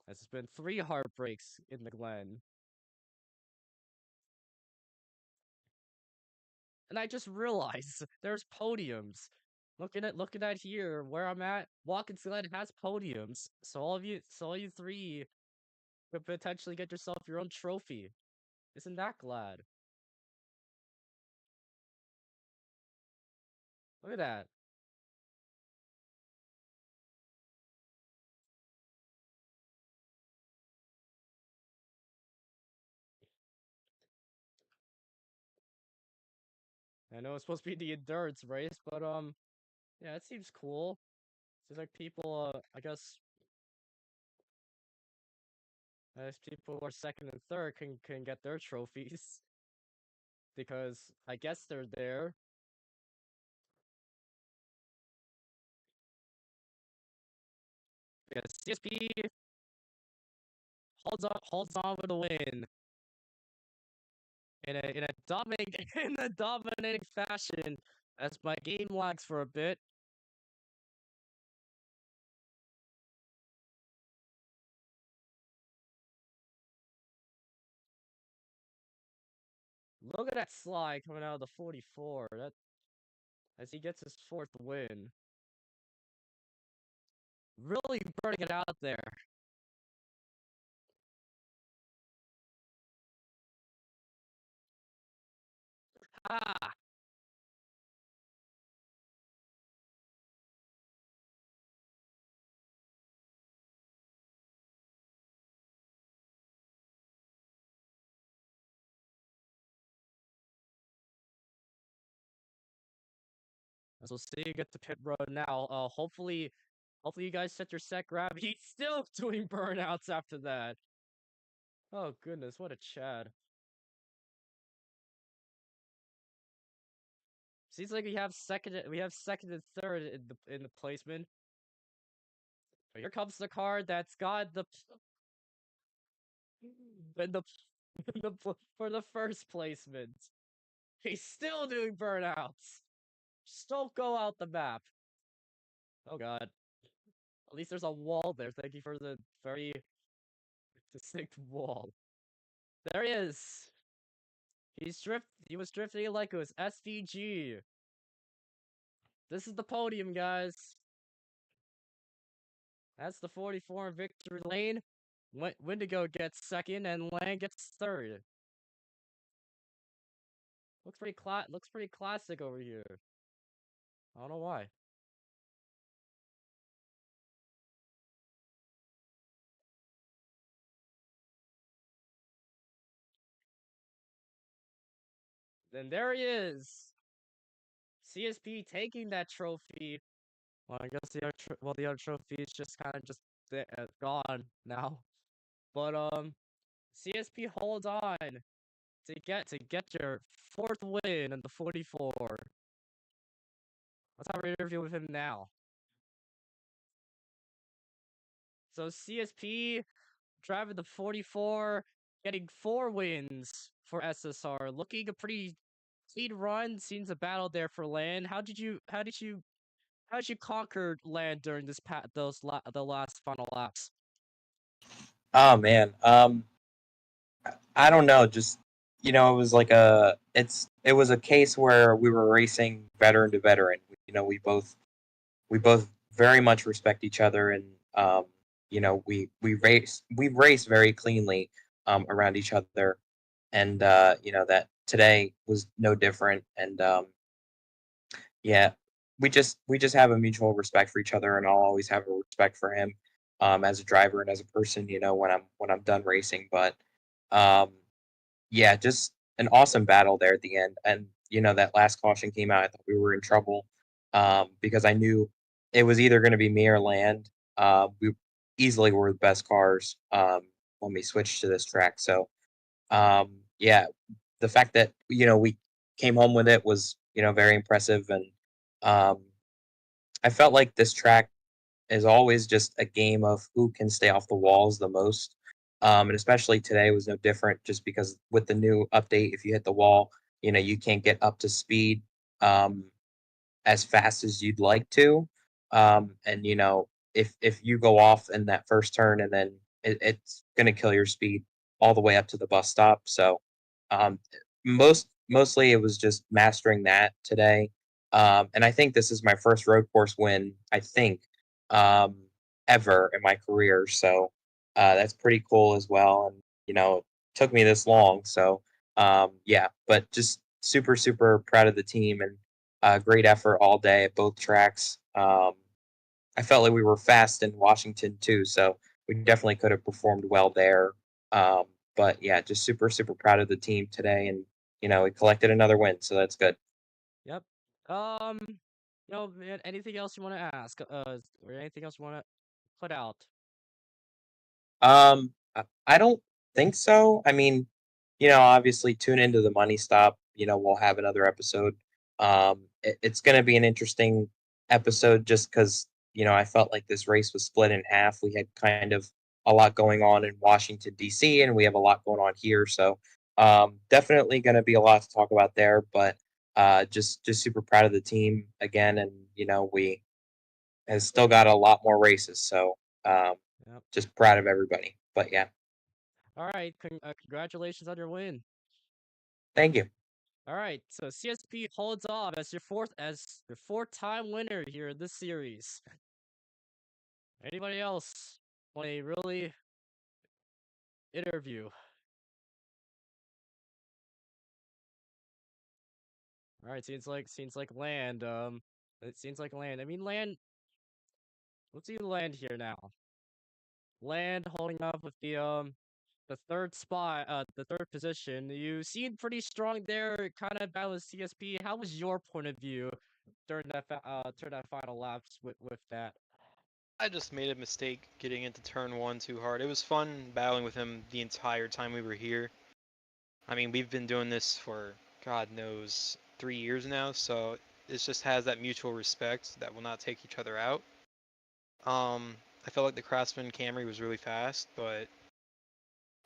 As it's been 3 heartbreaks in the Glen. And I just realized there's podiums. Looking at here where I'm at, Watkins Glen has podiums. So all you 3 could potentially get yourself your own trophy. Isn't that glad? Look at that. I know it's supposed to be the endurance race, but yeah, it seems cool. Seems like people I guess people who are second and third can get their trophies because I guess they're there. Because CSP holds on with the win in a dominating in a dominating fashion as my game lags for a bit. Look at that slide coming out of the 44. That as he gets his 4th win. Really burning it out there. Ah! As we'll see you get to pit road now. Hopefully you guys set your set grab. He's still doing burnouts after that. Oh goodness, what a Chad. Seems like we have second and third in the placement. But here comes the card that's got the in the, for the first placement. He's still doing burnouts. Just don't go out the map. Oh god. At least there's a wall there. Thank you for the very distinct wall. There he is. He was drifting like it was SVG. This is the podium, guys. That's the 44 in victory lane. Wendigo gets second and Lang gets third. Looks pretty classic over here. I don't know why. Then there he is. CSP taking that trophy. Well, I guess the other trophy is just kind of just gone now. But CSP holds on to get your fourth win in the 44. Let's have an interview with him now. So CSP driving the 44, getting 4 wins for SSR, looking a pretty clean run. Seems a battle there for land. How did you conquer land during the last final laps? Oh man, I don't know. Just it was like it was a case where we were racing veteran to veteran. We both very much respect each other, and we race very cleanly around each other, and that today was no different. And yeah, we just have a mutual respect for each other, and I'll always have a respect for him as a driver and as a person. When I'm done racing, but um, yeah, just an awesome battle there at the end. And that last caution came out. I thought we were in trouble because I knew it was either going to be me or Land. We easily were the best cars when we switched to this track. So yeah, the fact that we came home with it was very impressive. And um, I felt like this track is always just a game of who can stay off the walls the most. And especially today was no different, just because with the new update, if you hit the wall, you can't get up to speed um, as fast as you'd like to. And if you go off in that first turn, and then it's going to kill your speed all the way up to the bus stop. So um, mostly it was just mastering that today. And I think this is my first road course win, I think, um, ever in my career. So that's pretty cool as well. And it took me this long. So yeah, but just super super proud of the team, and great effort all day at both tracks. I felt like we were fast in Washington too, so we definitely could have performed well there. Um, but yeah, just super super proud of the team today, and we collected another win, so that's good. Yep. Man, anything else you want to ask? Or anything else you want to put out? I don't think so. I mean, obviously tune into the money stop. We'll have another episode. It's going to be an interesting episode just because I felt like this race was split in half. We had kind of a lot going on in Washington D.C. and we have a lot going on here. So definitely going to be a lot to talk about there. But just super proud of the team again, and we has still got a lot more races. So um, Yep. just proud of everybody. But yeah, All right. Congratulations on your win. thank you. All right. So CSP holds off as your fourth time winner here in this series. Anybody else want a really interview? All right. Seems like land. It seems like land. I mean land. Let's see land here now. Land holding up with the third spot, the third position. You seemed pretty strong there, kind of battle with CSP. How was your point of view during that final laps with that? I just made a mistake getting into turn one too hard. It was fun battling with him the entire time we were here. I mean, we've been doing this for God knows 3 years now, so it just has that mutual respect that will not take each other out. I felt like the Craftsman Camry was really fast, but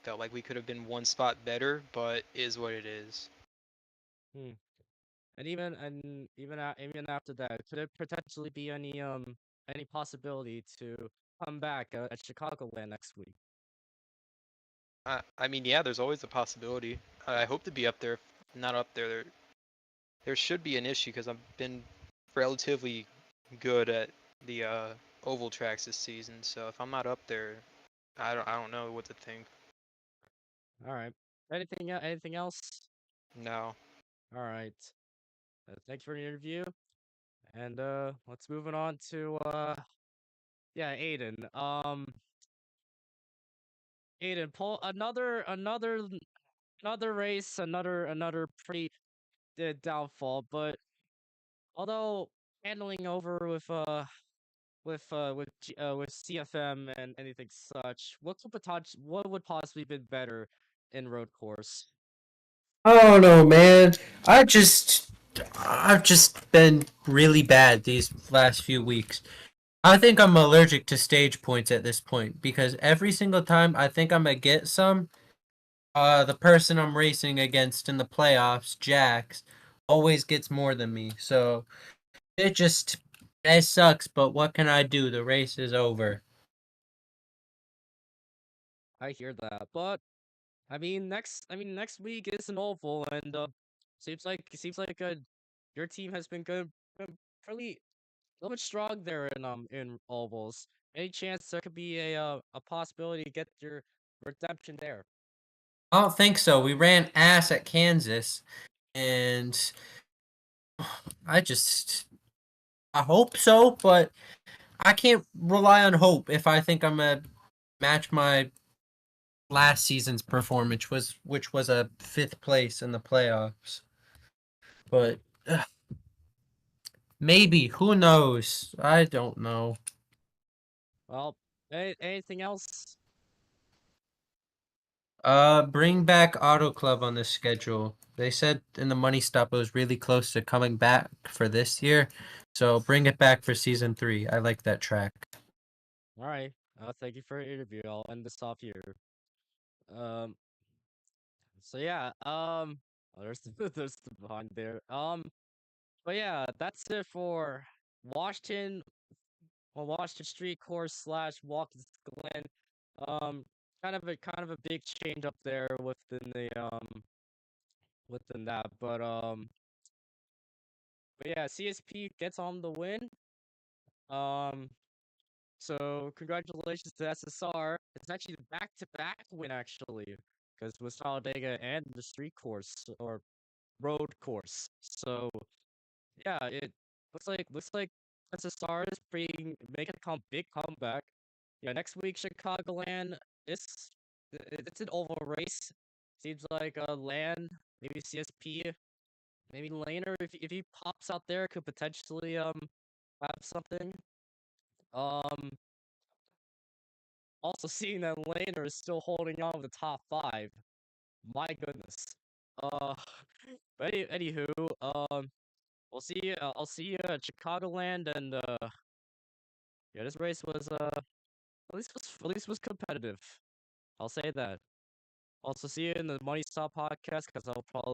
felt like we could have been one spot better, but is what it is. Hmm. And even after that, could it potentially be any possibility to come back at Chicagoland next week? I mean, yeah, there's always a possibility. I hope to be up there. If not up there, there should be an issue because I've been relatively good at the oval tracks this season. So if I'm not up there, I don't know what to think. All right. Anything else? No. All right. Thanks for the interview. And let's move it on to yeah, Aiden. Aiden, pull another race, another pretty downfall. But although handling over with with CFM and anything such, what would possibly been better in road course? I don't know, man. I've just been really bad these last few weeks. I think I'm allergic to stage points at this point because every single time I think I'm gonna get some, the person I'm racing against in the playoffs, Jax, always gets more than me. So it sucks, but what can I do? The race is over. I hear that, but next week is an oval, and seems like your team has been good, pretty a little bit strong there in ovals. Any chance there could be a possibility to get your redemption there? I don't think so. We ran ass at Kansas, and I just I hope so, but I can't rely on hope if I think I'm gonna match my last season's performance, which was a fifth place in the playoffs. But maybe, who knows? I don't know. Well, anything else? Bring back Auto Club on the schedule. They said in the money stop it was really close to coming back for this year, so bring it back for season 3. I like that track. All right. Thank you for your interview. I'll end this off here. Um. So yeah. Oh, there's there's the behind there. But yeah, that's it for Washington. Well, Washington Street Course slash Watkins Glen. Um, kind of a big change up there within that. But yeah, CSP gets on the win. Um, so congratulations to SSR. It's actually the back-to-back win actually, because it was Talladega and the street course or road course. So yeah, it looks like SSR is making a big comeback. Yeah, next week Chicagoland. It's it's an oval race. Seems like Land, maybe CSP, maybe Laner if he pops out there could potentially have something. Um, also seeing that Laner is still holding on with the top 5. My goodness. Uh, but anywho, we'll see. I'll see you at Chicagoland, and yeah, this race was at least was competitive. I'll say that. Also, see you in the Money Stop podcast because I'll probably